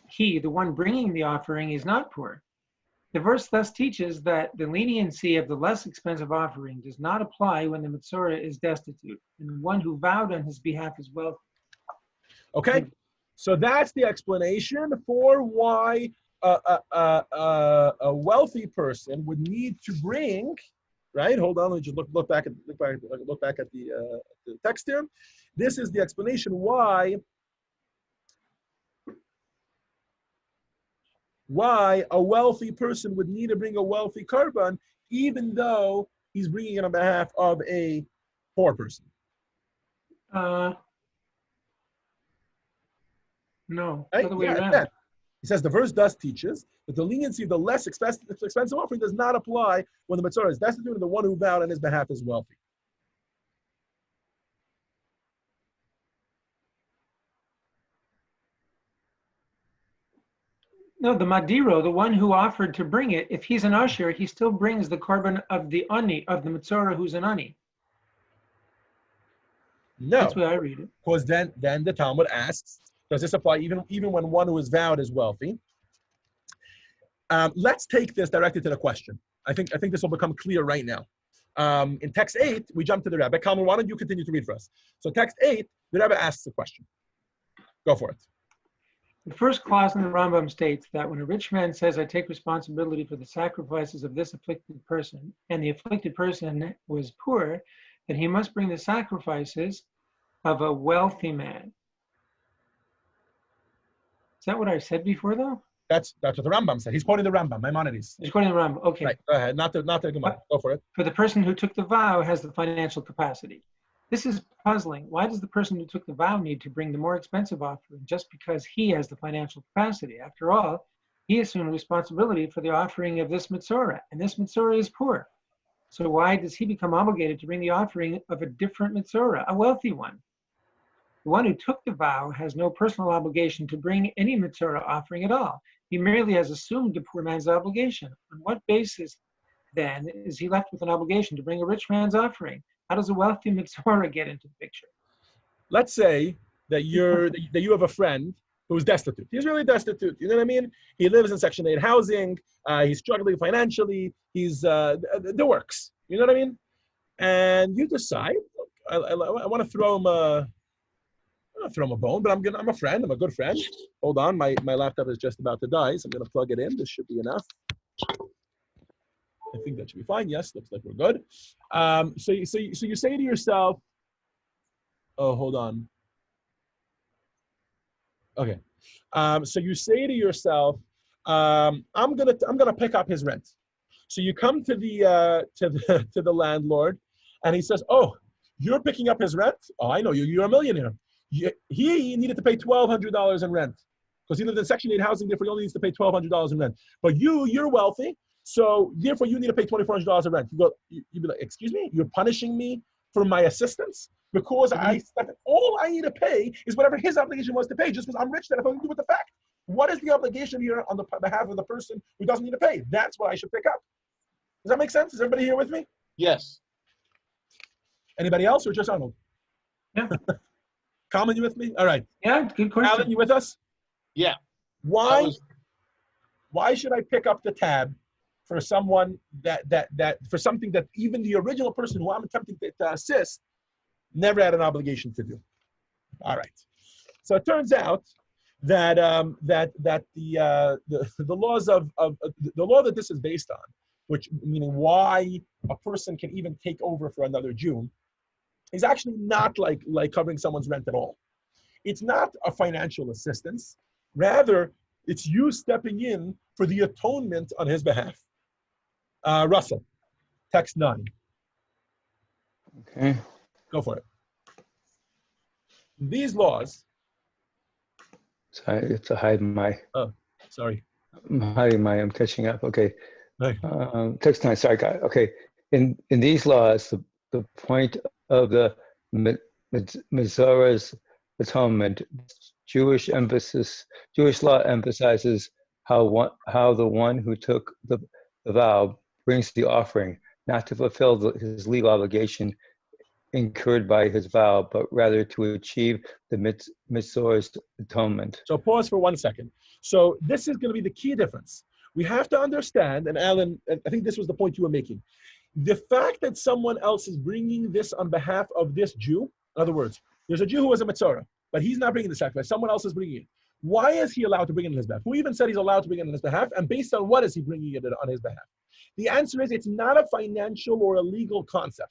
he, the one bringing the offering, is not poor? The verse thus teaches that the leniency of the less expensive offering does not apply when the Metzora is destitute, and the one who vowed on his behalf is wealthy. Okay, so that's the explanation for why a wealthy person would need to bring. Right? Hold on. Let me just look back at the text here. This is the explanation why a wealthy person would need to bring a wealthy korban, even though he's bringing it on behalf of a poor person. No. Right? Other way around. He says the verse thus teaches that the leniency of the less expensive offering does not apply when the Metzora is destitute and the one who vowed on his behalf is wealthy. No, the Madiro, the one who offered to bring it, if he's an usher, he still brings the korban of the ani, of the Metzora who's an ani. No. That's the way I read it. Because then the Talmud asks, does this apply even when one who is vowed is wealthy? Let's take this directly to the question. I think this will become clear right now. In text 8, we jump to the Rebbe. Kalman, why don't you continue to read for us? So text 8, the Rebbe asks a question. Go for it. The first clause in the Rambam states that when a rich man says, "I take responsibility for the sacrifices of this afflicted person," and the afflicted person was poor, then he must bring the sacrifices of a wealthy man. Is that what I said before, though? That's what the Rambam said. He's quoting the Rambam, Maimonides. He's quoting the Rambam. Okay. Right. Go ahead. Not the Gemara. Go for it. For the person who took the vow has the financial capacity. This is puzzling. Why does the person who took the vow need to bring the more expensive offering just because he has the financial capacity? After all, he assumed responsibility for the offering of this Metzora, and this Metzora is poor. So why does he become obligated to bring the offering of a different Metzora, a wealthy one? The one who took the vow has no personal obligation to bring any Metzora offering at all. He merely has assumed the poor man's obligation. On what basis, then, is he left with an obligation to bring a rich man's offering? How does a wealthy Metzora get into the picture? Let's say that you have a friend who's destitute. He's really destitute. You know what I mean? He lives in Section 8 housing. He's struggling financially. He's the works. You know what I mean? And you decide, I want to throw him a bone, but I'm a friend. I'm a good friend. Hold on, my laptop is just about to die, so I'm going to plug it in. This should be enough. I think that should be fine. Yes, looks like we're good. So you say to yourself, oh, hold on. Okay. So you say to yourself, I'm gonna pick up his rent. So you come to the landlord, and he says, oh, You're picking up his rent. Oh, I know you. You're a millionaire. He needed to pay $1,200 in rent because he lived in Section 8 housing. Therefore, he only needs to pay $1,200 in rent. But you're wealthy, so therefore you need to pay $2,400 in rent. You'd be like, excuse me, you're punishing me for my assistance because all I need to pay is whatever his obligation was to pay, just because I'm rich. That has nothing to do with the fact. What is the obligation here on the behalf of the person who doesn't need to pay? That's what I should pick up. Does that make sense? Is everybody here with me? Yes. Anybody else or just Arnold? Yeah. Common, you with me? All right. Yeah, good question. Alan, you with us? Yeah. Why should I pick up the tab for someone for something that even the original person who I'm attempting to assist never had an obligation to do? All right. So it turns out that the laws of the law that this is based on, which meaning why a person can even take over for another Jew, is actually not like covering someone's rent at all. It's not a financial assistance. Rather, it's you stepping in for the atonement on his behalf. Russell, text 9. Okay. Go for it. These laws. Sorry, I have to hide my. Oh, sorry. I'm hiding my. I'm catching up. Okay. Right. Text 9. Sorry, guys. Okay. In these laws, the point of the Metzora's atonement, Jewish law emphasizes how the one who took the vow brings the offering, not to fulfill his legal obligation incurred by his vow, but rather to achieve the Metzora's atonement. So pause for 1 second. So this is going to be the key difference. We have to understand, and Alan, I think this was the point you were making. The fact that someone else is bringing this on behalf of this Jew, in other words, there's a Jew who was a Metzora, but he's not bringing the sacrifice. Someone else is bringing it. Why is he allowed to bring it on his behalf? Who even said he's allowed to bring it on his behalf? And based on what is he bringing it on his behalf? The answer is it's not a financial or a legal concept.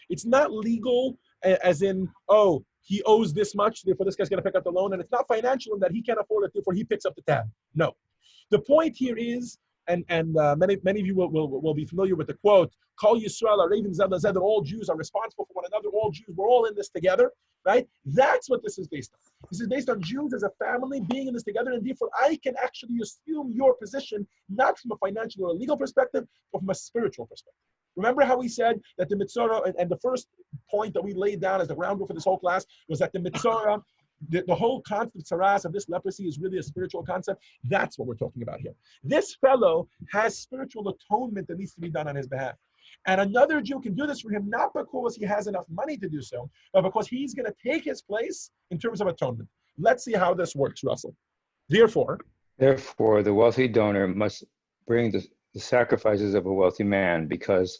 It's not legal as in, oh, he owes this much, therefore this guy's going to pick up the loan. And it's not financial in that he can't afford it, therefore he picks up the tab. No. The point here is, and many of you will be familiar with the quote, Kol Yisrael Arevim Zed Lezed, that all Jews are responsible for one another, all Jews, we're all in this together, right? That's what this is based on. This is based on Jews as a family being in this together, and therefore I can actually assume your position, not from a financial or a legal perspective, but from a spiritual perspective. Remember how we said that the Metzora, and the first point that we laid down as the groundwork for this whole class was that the Metzora, the whole concept of tsaras, of this leprosy, is really a spiritual concept. That's what we're talking about here. This fellow has spiritual atonement that needs to be done on his behalf. And another Jew can do this for him, not because he has enough money to do so, but because he's going to take his place in terms of atonement. Let's see how this works, Russell. Therefore, the wealthy donor must bring the sacrifices of a wealthy man, because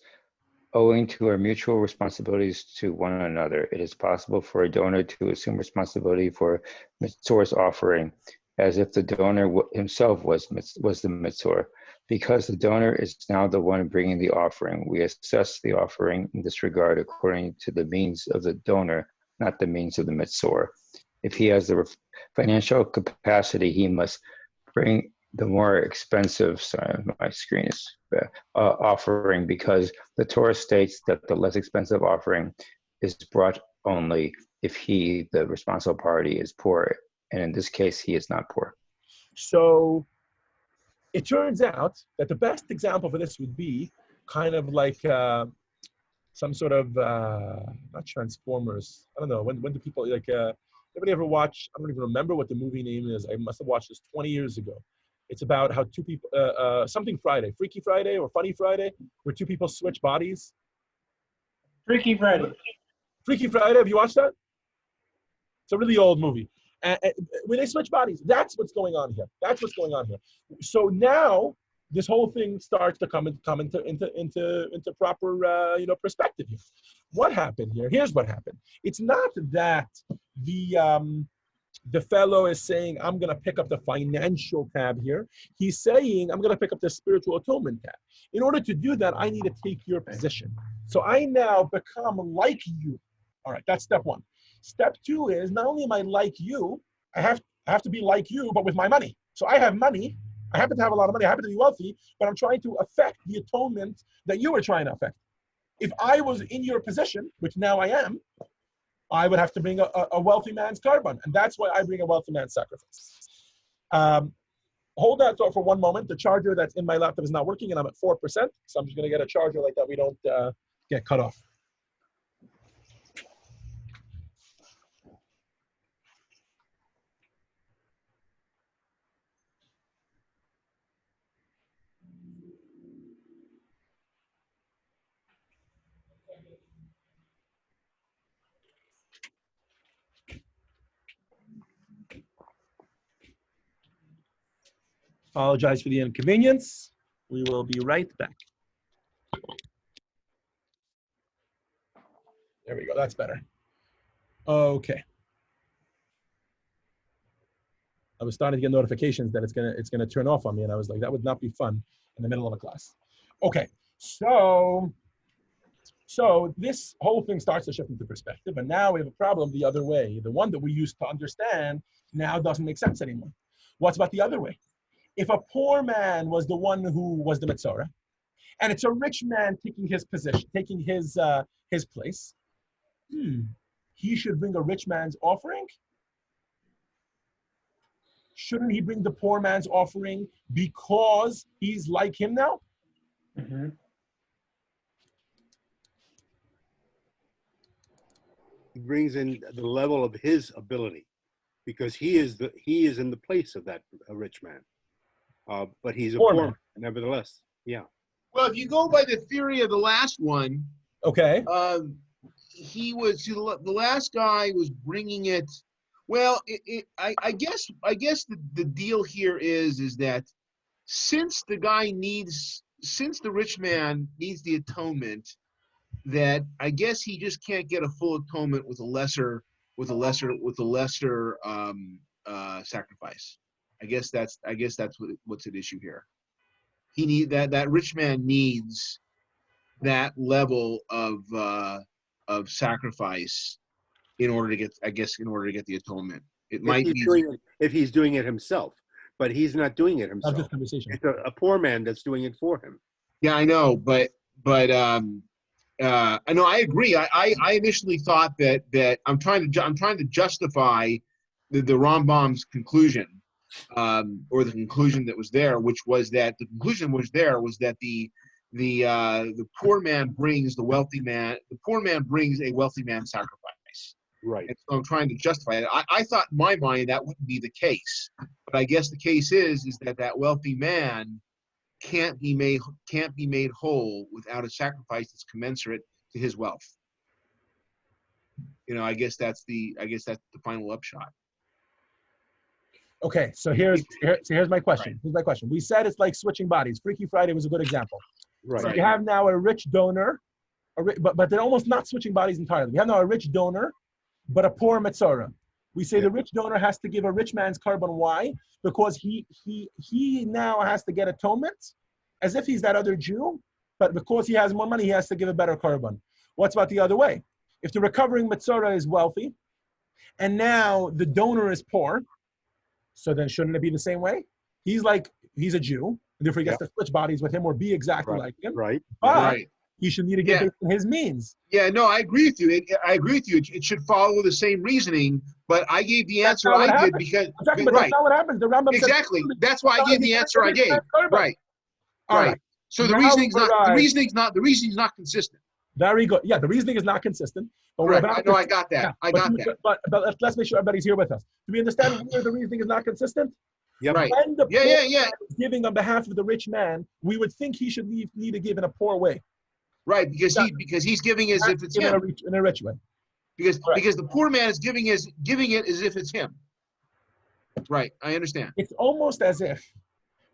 owing to our mutual responsibilities to one another, it is possible for a donor to assume responsibility for Metzora's offering, as if the donor himself was the Metzora. Because the donor is now the one bringing the offering, we assess the offering in this regard according to the means of the donor, not the means of the Metzora. If he has the financial capacity, he must bring the more expensive, sorry, my screen is offering, because the Torah states that the less expensive offering is brought only if he, the responsible party, is poor. And in this case, he is not poor. So it turns out that the best example for this would be kind of like some sort of, not Transformers, I don't know, when do people, like, anybody ever watch, I don't even remember what the movie name is, I must have watched this 20 years ago. It's about how two people, something Friday, Freaky Friday or Funny Friday, where two people switch bodies. Freaky Friday. Freaky Friday, have you watched that? It's a really old movie. When they switch bodies, that's what's going on here. That's what's going on here. So now this whole thing starts to come into proper perspective here. What happened here? Here's what happened. It's not that the fellow is saying, I'm going to pick up the financial tab here. He's saying, I'm going to pick up the spiritual atonement tab. In order to do that, I need to take your position. So I now become like you. All right, that's step one. Step two is, not only am I like you, I have to be like you, but with my money. So I have money. I happen to have a lot of money. I happen to be wealthy, but I'm trying to affect the atonement that you were trying to affect. If I was in your position, which now I am, I would have to bring a wealthy man's carbon, and that's why I bring a wealthy man's sacrifice. Hold that thought for one moment. The charger that's in my laptop is not working, and I'm at 4%, so I'm just going to get a charger like that. We don't get cut off. Apologize for the inconvenience. We will be right back. There we go. That's better. Okay. I was starting to get notifications that it's gonna turn off on me, and I was like, that would not be fun in the middle of a class. Okay, so this whole thing starts to shift into perspective, and now we have a problem the other way. The one that we used to understand now doesn't make sense anymore. What's about the other way? If a poor man was the one who was the Metzora, and it's a rich man taking his position, taking his place, he should bring a rich man's offering? Shouldn't he bring the poor man's offering because he's like him now? Mm-hmm. He brings in the level of his ability, because he is in the place of that rich man. But he's a poor man, nevertheless. Yeah. Well, if you go by the theory of the last one, okay, the last guy was bringing it. Well, I guess the deal here is that since the rich man needs the atonement, that I guess he just can't get a full atonement with a lesser sacrifice. I guess that's what's at issue here. He that rich man needs that level of sacrifice in order to get the atonement. It might be if he's doing it himself, but he's not doing it himself. This conversation. It's a poor man that's doing it for him. Yeah, I know, but I know, I agree. I initially thought that I'm trying to justify the Rambam's conclusion, or the conclusion that was there, which was that the conclusion was that the poor man brings the wealthy man. The poor man brings a wealthy man's sacrifice. Right. And so I'm trying to justify it. I thought in my mind that wouldn't be the case, but I guess the case is that wealthy man can't be made whole without a sacrifice that's commensurate to his wealth. You know, I guess that's the final upshot. Okay, so here's my question. Right. Here's my question. We said it's like switching bodies. Freaky Friday was a good example. Right. So you have now a rich donor, but they're almost not switching bodies entirely. We have now a rich donor, but a poor Metzora. We say the rich donor has to give a rich man's carbon. Why? Because he now has to get atonement, as if he's that other Jew, but because he has more money, he has to give a better carbon. What's about the other way? If the recovering Metzora is wealthy, and now the donor is poor, so then shouldn't it be the same way? He's a Jew, and therefore he gets to switch bodies with him or be exactly like him. Right. But he should need to get his means. Yeah, no, I agree with you. I agree with you. It should follow the same reasoning, but I gave the answer I did because exactly, but that's not what happens. The Rambam exactly. That's why I gave the answer I gave. Right. All right. So the reasoning's not consistent. Very good. Yeah, the reasoning is not consistent. But right. I got that. I got that. But let's make sure everybody's here with us. Do we understand where the reasoning is not consistent? Yep. Right. When the poor man is giving on behalf of the rich man, we would think he should need to give in a poor way. Right, because he's giving as if it's him. In a rich way. Because the poor man is giving it as if it's him. Right, I understand. It's almost as if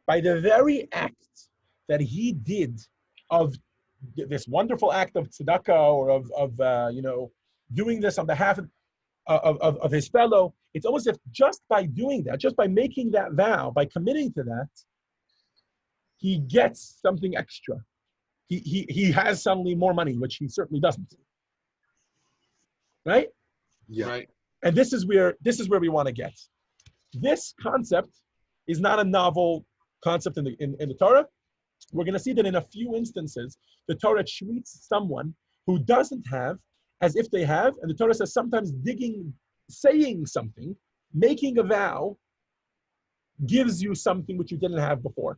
by the very act that he did of this wonderful act of tzedakah or of doing this on behalf of his fellow, it's almost as if just by doing that, just by making that vow, by committing to that, he gets something extra. He has suddenly more money, which he certainly doesn't. Right? Yeah. Right. And this is where we want to get. This concept is not a novel concept in the Torah. we're going to see that in a few instances, the Torah treats someone who doesn't have as if they have, and the Torah says sometimes saying something, making a vow, gives you something which you didn't have before.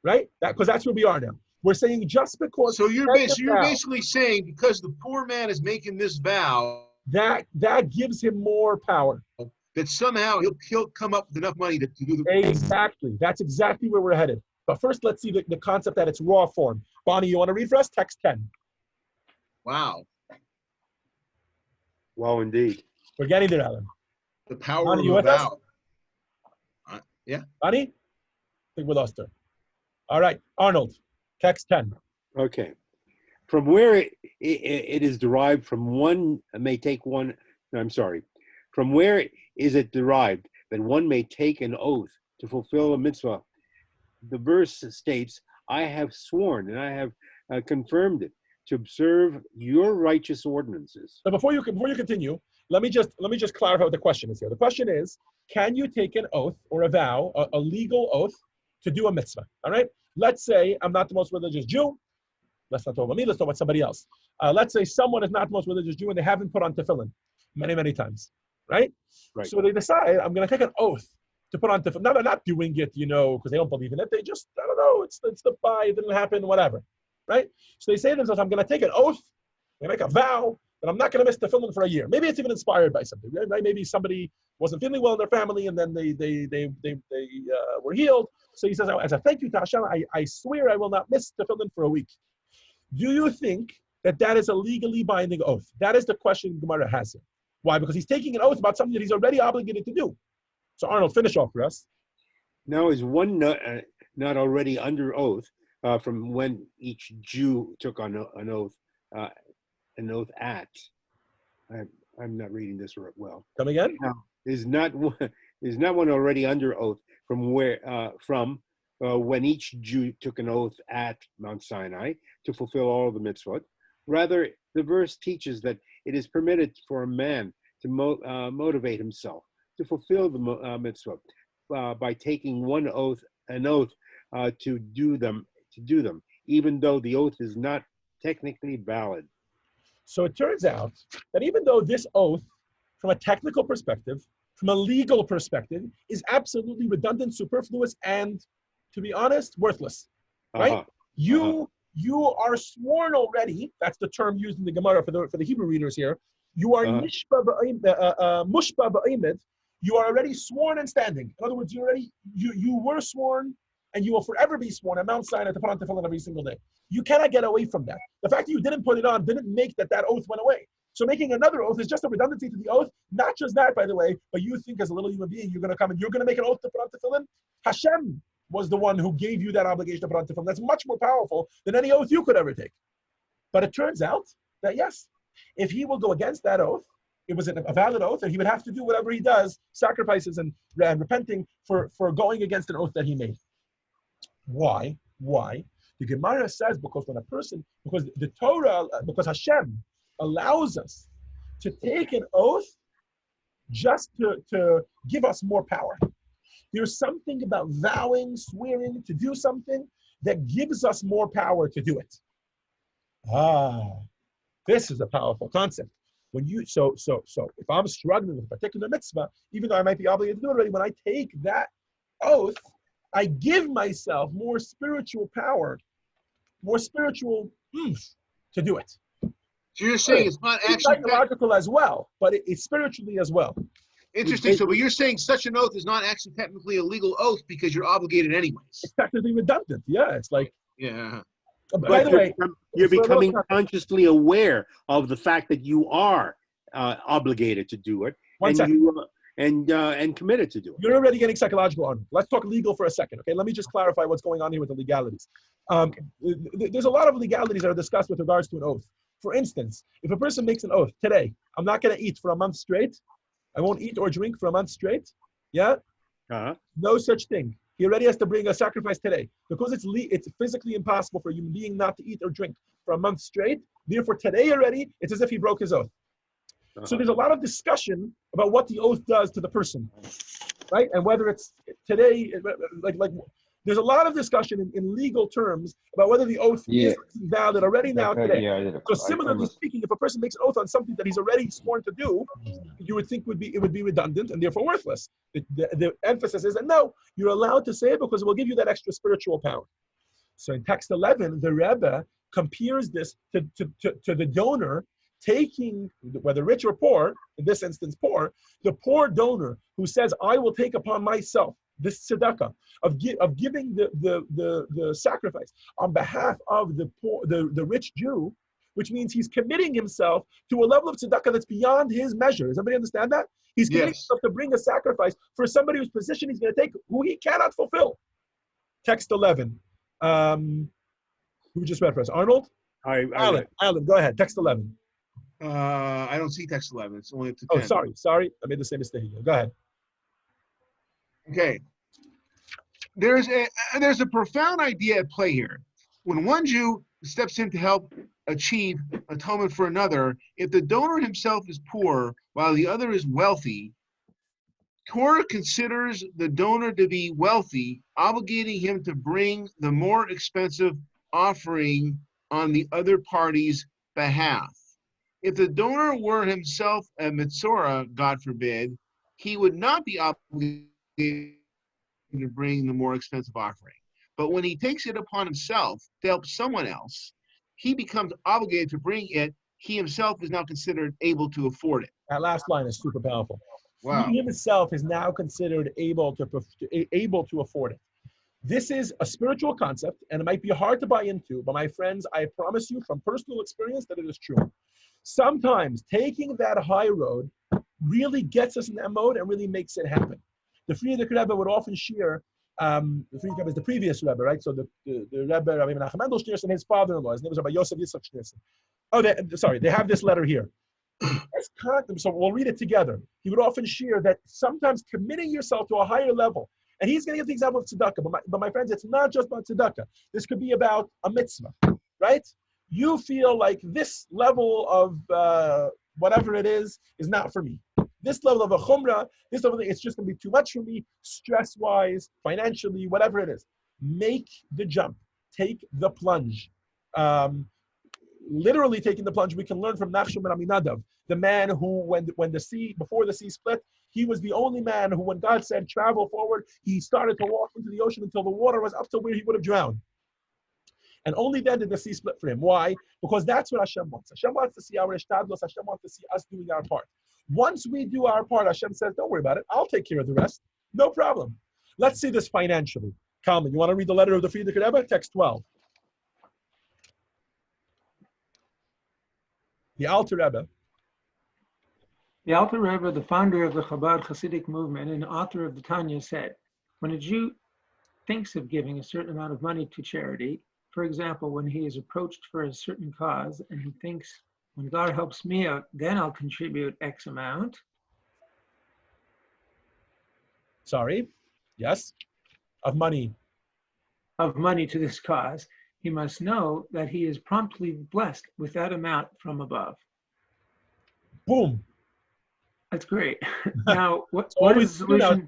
Right? Because that's where we are now. We're saying just because. So you're basically saying because the poor man is making this vow, that gives him more power. That somehow he'll come up with enough money to do the. Exactly. That's exactly where we're headed. But first, let's see the concept at its raw form. Bonnie, you want to read for us? Text 10. Wow. Wow, indeed. We're getting there, Alan. The power Bonnie, of you a with us? vow. Yeah. Bonnie? I think we lost her. All right. Arnold, text 10. Okay. From where it is derived from one may take one, no, I'm sorry. From where is it derived that one may take an oath to fulfill a mitzvah? The verse states, I have sworn and I have confirmed it to observe your righteous ordinances. So before you continue, let me just clarify what the question is here. The question is, can you take an oath or a vow, a legal oath, to do a mitzvah? All right? Let's say I'm not the most religious Jew. Let's not talk about me. Let's talk about somebody else. Let's say someone is not the most religious Jew and they haven't put on tefillin many, many times. Right? So they decide, I'm going to take an oath to put on tefillin. Now they're not doing it, because they don't believe in it. They just, I don't know, it's the pie, it didn't happen, whatever. Right? So they say to themselves, I'm going to take an oath, I'm going to make a vow that I'm not going to miss tefillin for a year. Maybe it's even inspired by something. Right? Maybe somebody wasn't feeling well in their family and then they were healed. So he says, as a thank you to Hashem, I swear I will not miss tefillin for a week. Do you think that is a legally binding oath? That is the question Gemara has here. Why? Because he's taking an oath about something that he's already obligated to do. So Arnold, finish off for us. Now, is one not already under oath from when each Jew took on an oath at? I'm not reading this well. Come again? Now, is not one already under oath from when each Jew took an oath at Mount Sinai to fulfill all the mitzvot? Rather, the verse teaches that it is permitted for a man to motivate himself to fulfill the mitzvah by taking an oath to do them, even though the oath is not technically valid. So it turns out that even though this oath, from a technical perspective, from a legal perspective, is absolutely redundant, superfluous, and, to be honest, worthless, right? You are sworn already. That's the term used in the Gemara for the Hebrew readers here. You are mushba ba'imid. You are already sworn and standing. In other words, you were sworn, and you will forever be sworn at Mount Sinai to put on tefillin every single day. You cannot get away from that. The fact that you didn't put it on didn't make that oath went away. So making another oath is just a redundancy to the oath. Not just that, by the way, but you think as a little human being, you're going to come and you're going to make an oath to put on tefillin? Hashem was the one who gave you that obligation to put on tefillin. That's much more powerful than any oath you could ever take. But it turns out that yes, if he will go against that oath, it was a valid oath, and he would have to do whatever he does, sacrifices and repenting for going against an oath that he made. Why? The Gemara says because the Torah, because Hashem allows us to take an oath just to give us more power. There's something about vowing, swearing to do something that gives us more power to do it. This is a powerful concept. So if I'm struggling with a particular mitzvah, even though I might be obligated to do it already, when I take that oath, I give myself more spiritual power, more spiritual to do it. So you're saying it's not actually psychological as well, but it's spiritually as well. Interesting. So, but you're saying such an oath is not actually technically a legal oath because you're obligated anyways. It's technically redundant. Yeah, it's like. Yeah. By the way, you're becoming consciously aware of the fact that you are obligated to do it, and committed to do it. You're already getting psychological on it. Let's talk legal for a second, okay? Let me just clarify what's going on here with the legalities. There's a lot of legalities that are discussed with regards to an oath. For instance, if a person makes an oath today, I'm not going to eat for a month straight. I won't eat or drink for a month straight. Yeah? No such thing. He already has to bring a sacrifice today. Because it's physically impossible for a human being not to eat or drink for a month straight. Therefore, today already, it's as if he broke his oath. So there's a lot of discussion about what the oath does to the person, right? And whether it's today, like There's a lot of discussion in legal terms about whether the oath is valid already now today. So similarly speaking, if a person makes an oath on something that he's already sworn to do, you would think it would be redundant and therefore worthless. The emphasis is that no, you're allowed to say it because it will give you that extra spiritual power. So in text 11, the Rebbe compares this to the donor taking, whether rich or poor, in this instance poor, the poor donor who says, I will take upon myself this tzedakah of giving the sacrifice on behalf of the poor, the rich Jew, which means he's committing himself to a level of tzedakah that's beyond his measure. Does everybody understand that? He's committing himself to bring a sacrifice for somebody whose position he's going to take, who he cannot fulfill. Text 11. Who just read for us? Arnold? Alan, go ahead. Text 11. I don't see text 11. It's only up to 10. Oh, sorry. I made the same mistake again. Go ahead. Okay. There's a profound idea at play here. When one Jew steps in to help achieve atonement for another, if the donor himself is poor while the other is wealthy, Torah considers the donor to be wealthy, obligating him to bring the more expensive offering on the other party's behalf. If the donor were himself a Metzora, God forbid, he would not be obligated to bring the more expensive offering. But when he takes it upon himself to help someone else, he becomes obligated to bring it. He himself is now considered able to afford it. That last line is super powerful. Wow. He himself is now considered able to afford it. This is a spiritual concept, and it might be hard to buy into, but my friends, I promise you from personal experience that it is true. Sometimes taking that high road really gets us in that mode and really makes it happen. The Frierdiker Rebbe would often share, the Frierdiker Rebbe is the previous Rebbe, right? So the Rebbe, Rabbi Menachem Mendel Schneerson, his father-in-law, his name was Rabbi Yosef Yitzchak Schneerson. Oh, they have this letter here. So we'll read it together. He would often share that sometimes committing yourself to a higher level, and he's going to give the example of tzedakah, but my friends, it's not just about tzedakah. This could be about a mitzvah, right? You feel like this level of whatever it is not for me. This level of a chumrah, this level of it's just going to be too much for me, stress-wise, financially, whatever it is. Make the jump. Take the plunge. Literally taking the plunge, we can learn from Nachshon ben Aminadav, the man who, before the sea split, he was the only man who, when God said, travel forward, he started to walk into the ocean until the water was up to where he would have drowned. And only then did the sea split for him. Why? Because that's what Hashem wants. Hashem wants to see our ishtadlos. Hashem wants to see us doing our part. Once we do our part, Hashem says, don't worry about it. I'll take care of the rest. No problem. Let's see this financially. Kalman, you want to read the letter of the Frierdiker Rebbe? Text 12. The Alter Rebbe. The Alter Rebbe, the founder of the Chabad Hasidic movement and author of the Tanya, said, when a Jew thinks of giving a certain amount of money to charity, for example, when he is approached for a certain cause and he thinks, when God helps me out, then I'll contribute X amount. Sorry. Yes. Of money To this cause, he must know that he is promptly blessed with that amount from above. Boom. That's great. Now, what is the solution?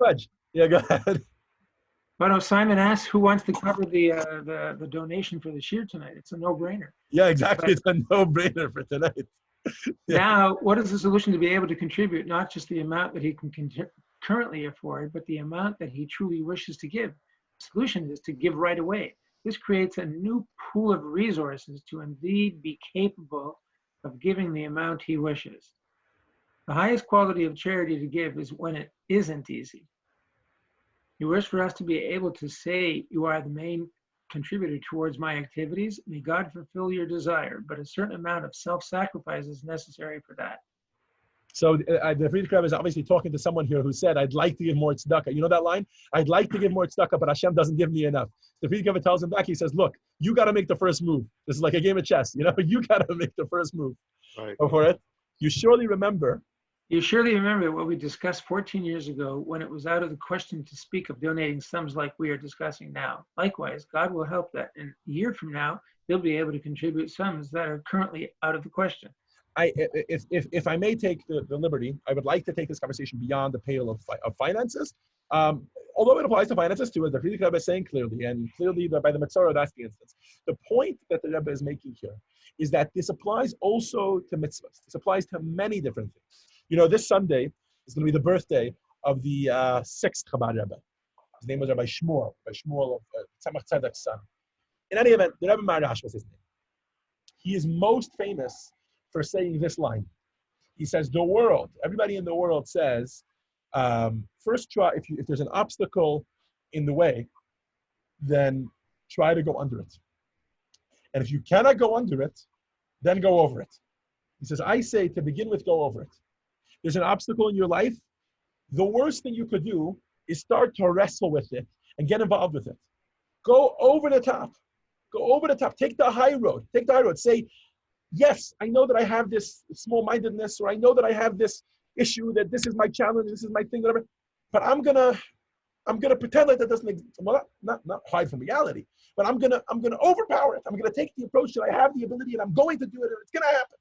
Yeah, go ahead. But Simon asks, who wants to cover the donation for the shiur tonight? It's a no-brainer. Yeah, exactly. It's a no-brainer for tonight. Yeah. Now, what is the solution to be able to contribute, not just the amount that he can currently afford, but the amount that he truly wishes to give? The solution is to give right away. This creates a new pool of resources to indeed be capable of giving the amount he wishes. The highest quality of charity to give is when it isn't easy. You wish for us to be able to say you are the main contributor towards my activities. May God fulfill your desire, but a certain amount of self-sacrifice is necessary for that. So the Frierdiker Rebbe is obviously talking to someone here who said, I'd like to give more tzedakah. You know that line? I'd like to give more tzedakah, but Hashem doesn't give me enough. The Frierdiker Rebbe tells him back, he says, look, you got to make the first move. This is like a game of chess. You got to make the first move. Right. Go for it. You surely remember what we discussed 14 years ago when it was out of the question to speak of donating sums like we are discussing now. Likewise, God will help that. And a year from now, they'll be able to contribute sums that are currently out of the question. If I may take the liberty, I would like to take this conversation beyond the pale of finances. although it applies to finances too, as the Frierdiker Rebbe is saying clearly, and clearly by the Metzora, that's the instance. The point that the Rebbe is making here is that this applies also to mitzvahs. This applies to many different things. You know, this Sunday is going to be the birthday of the sixth Chabad Rebbe. His name was Rabbi Shmuel of Tzemach Tzedek's son. In any event, the Rebbe Maharash was his name. He is most famous for saying this line. He says, the world, everybody in the world says, first try, if there's an obstacle in the way, then try to go under it. And if you cannot go under it, then go over it. He says, I say to begin with, go over it. There's an obstacle in your life. The worst thing you could do is start to wrestle with it and get involved with it. Go over the top. Go over the top. Take the high road. Take the high road. Say, yes, I know that I have this small-mindedness, or I know that I have this issue, that this is my challenge, this is my thing, whatever. But I'm gonna pretend like that doesn't exist. Well, not hide from reality, but I'm gonna overpower it. I'm gonna take the approach that I have the ability, and I'm going to do it, and it's gonna happen.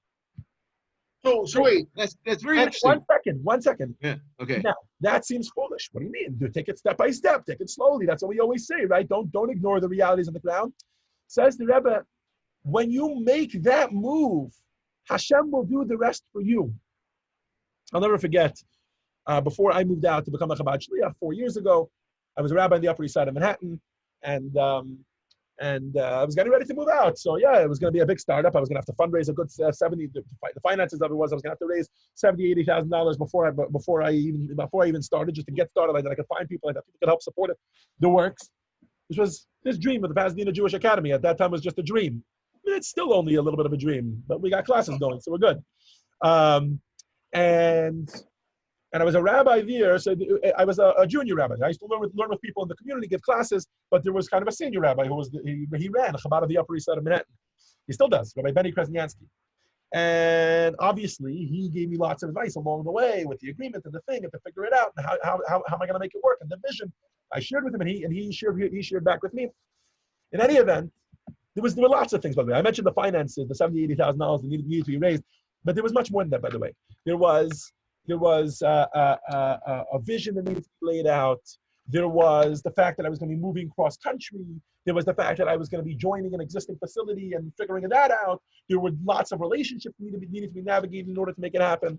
So wait, that's very interesting. One second. Yeah. Okay. Now that seems foolish. What do you mean? Take it step by step. Take it slowly. That's what we always say, right? Don't ignore the realities on the ground. Says the Rebbe, when you make that move, Hashem will do the rest for you. I'll never forget. Before I moved out to become a Chabad Shliach 4 years ago, I was a rabbi on the Upper East Side of Manhattan, and I was getting ready to move out. So yeah, it was going to be a big startup. I was going to have to fundraise a good 70. The finances of it was I was going to have to raise $70,000-$80,000 before I even started, just to get started. Like that I could find people, like that people could help support it, the works. Which was this dream of the Pasadena Jewish Academy. At that time, was just a dream. I mean, it's still only a little bit of a dream, but we got classes going, so we're good. And I was a rabbi there, so I was a junior rabbi. I used to learn with people in the community, give classes, but there was kind of a senior rabbi who he ran Chabad of the Upper East Side of Manhattan. He still does, Rabbi Benny Krasniansky. And obviously, he gave me lots of advice along the way with the agreement and the thing, and to figure it out, and how am I going to make it work, and the vision. I shared with him, and he shared back with me. In any event, there were lots of things, by the way. I mentioned the finances, the $70,000-$80,000 that needed to be raised, but there was much more than that, by the way. There was a vision that needed to be laid out. There was the fact that I was going to be moving cross country. There was the fact that I was going to be joining an existing facility and figuring that out. There were lots of relationships that needed to be navigated in order to make it happen.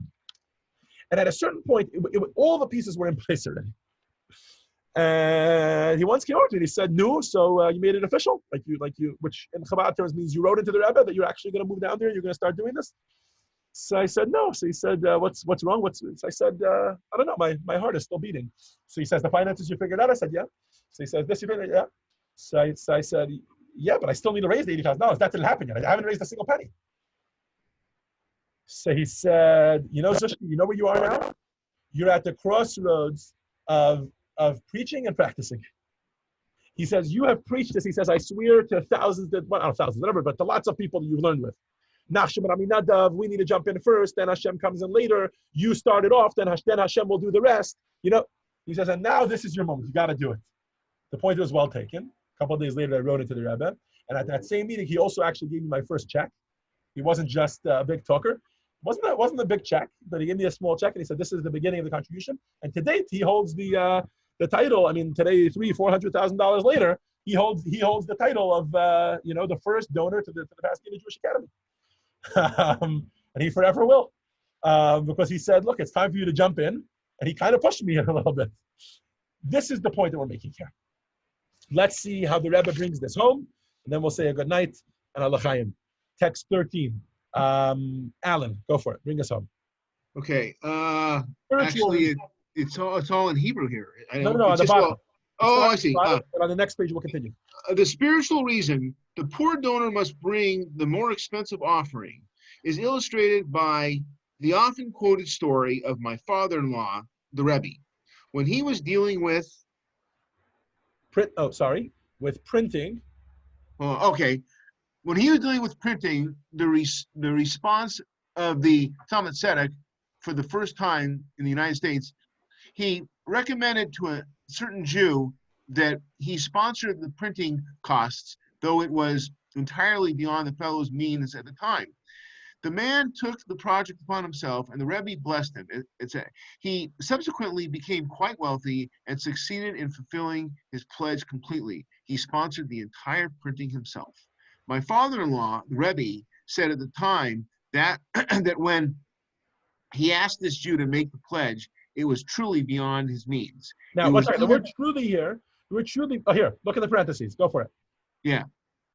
And at a certain point, all the pieces were in place already. And he once came over to me and he said, "No, so you made it official, like you, which in Chabad terms means you wrote into the Rebbe that you're actually going to move down there. You're going to start doing this." So I said, "No." So he said, "What's wrong? So I said, "I don't know. My heart is still beating." So he says, "The finances you figured out?" I said, "Yeah." So he says, "This you figured out?" Yeah. So I said, "Yeah, but I still need to raise the $80,000. That didn't happen yet. I haven't raised a single penny." So he said, "You know, Zushki, you know where you are now? You're at the crossroads of preaching and practicing." He says, "You have preached this." He says, "I swear to thousands, not thousands, whatever, but to lots of people that you've learned with. Nachshon and Aminadav, we need to jump in first, then Hashem comes in later. You started off, then Hashem will do the rest." You know, he says, "And now this is your moment. You got to do it." The point was well taken. A couple of days later, I wrote it to the Rebbe. And at that same meeting, he also actually gave me my first check. He wasn't just a big talker. It wasn't a big check, but he gave me a small check, and he said, "This is the beginning of the contribution." And to date, he holds the title. I mean, today, $300,000-$400,000 later, he holds the title of the first donor to the Pasadena Jewish Academy, and he forever will, because he said, "Look, it's time for you to jump in," and he kind of pushed me a little bit. This is the point that we're making here. Let's see how the Rebbe brings this home, and then we'll say a good night and Alachayim. Text 13. Alan, go for it. Bring us home. Okay. Actually, it's all in Hebrew here. No, on the bottom. I see. But on the next page, we'll continue. The spiritual reason the poor donor must bring the more expensive offering is illustrated by the often quoted story of my father-in-law, the Rebbe, when he was dealing with printing. Okay. When he was dealing with printing, the response of the Talmud Tzedek for the first time in the United States, he recommended to a certain Jew that he sponsored the printing costs, though it was entirely beyond the fellow's means at the time. The man took the project upon himself, and the Rebbe blessed him. He subsequently became quite wealthy and succeeded in fulfilling his pledge completely. He sponsored the entire printing himself. My father-in-law, the Rebbe, said at the time that that when he asked this Jew to make the pledge, it was truly beyond his means. Now, It was the word truly here, the word truly, oh, here, look at the parentheses. Go for it. Yeah,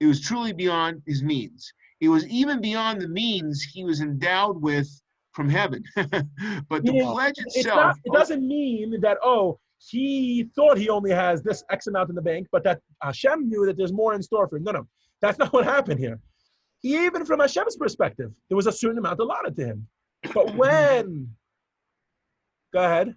it was truly beyond his means. It was even beyond the means he was endowed with from heaven. But the pledge itself. It doesn't mean that, oh, he thought he only has this X amount in the bank, but that Hashem knew that there's more in store for him. No, that's not what happened here. Even from Hashem's perspective, there was a certain amount allotted to him. But when, go ahead.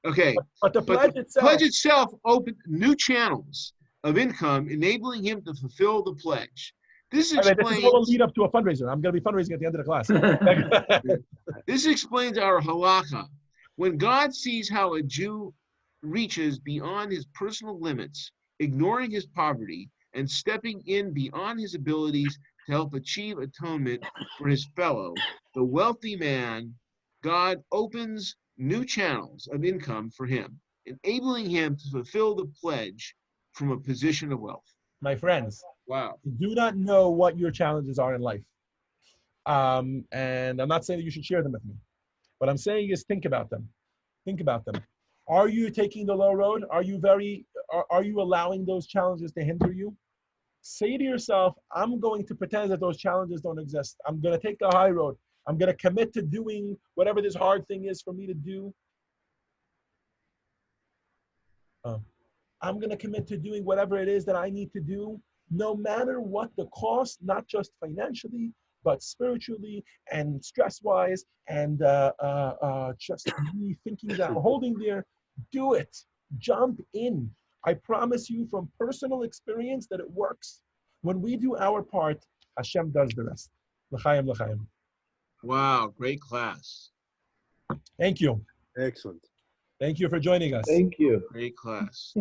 Okay, but the pledge itself opened new channels of income, enabling him to fulfill the pledge. This explains. This is all a lead up to a fundraiser. I'm going to be fundraising at the end of the class. This explains our halakha. When God sees how a Jew reaches beyond his personal limits, ignoring his poverty, and stepping in beyond his abilities to help achieve atonement for his fellow, the wealthy man, God opens new channels of income for him, enabling him to fulfill the pledge from a position of wealth. My friends, wow, you do not know what your challenges are in life. And I'm not saying that you should share them with me. What I'm saying is think about them. Think about them. Are you taking the low road? Are you allowing those challenges to hinder you? Say to yourself, I'm going to pretend that those challenges don't exist. I'm going to take the high road. I'm going to commit to doing whatever this hard thing is for me to do. I'm going to commit to doing whatever it is that I need to do, no matter what the cost, not just financially, but spiritually and stress-wise, and just me thinking that holding there. Do it. Jump in. I promise you from personal experience that it works. When we do our part, Hashem does the rest. L'chaim, l'chaim. Wow, great class. Thank you. Excellent. Thank you for joining us. Thank you. Great class.